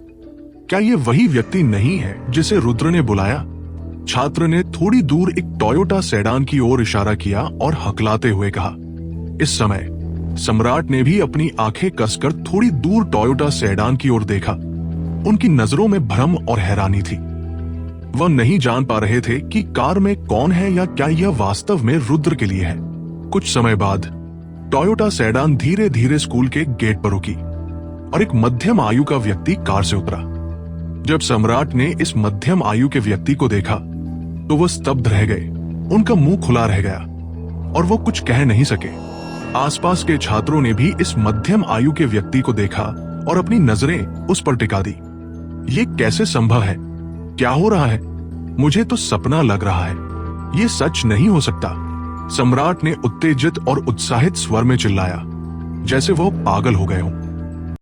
क्या ये वही व्यक्ति नहीं है जिसे रुद्र ने बुलाया? छात्र ने थोड़ी दूर एक टोयोटा सेडान की ओर इशारा किया और हकलाते हुए कहा। इस समय सम्राट ने भी अपनी आंखें कसकर थोड़ी दूर टोयोटा सेडान की ओर देखा। उनकी नजरों में भ्रम और हैरानी थी। वह नहीं जान पा रहे थे कि कार में कौन है या क्या यह वास्तव में रुद्र के लिए है। कुछ समय बाद टोयोटा सेडान धीरे धीरे स्कूल के गेट पर रुकी और एक मध्यम आयु का व्यक्ति कार से उतरा। जब सम्राट ने इस मध्यम आयु के व्यक्ति को देखा तो वह स्तब्ध रह गए। उनका मुंह खुला रह गया और वो कुछ कह नहीं सके। आसपास के छात्रों ने भी इस मध्यम आयु के व्यक्ति को देखा और अपनी नजरें उस पर टिका दी। ये कैसे संभव है? क्या हो रहा है? मुझे तो सपना लग रहा है। ये सच नहीं हो सकता। सम्राट ने उत्तेजित और उत्साहित स्वर में चिल्लाया, जैसे वो पागल हो गए हों।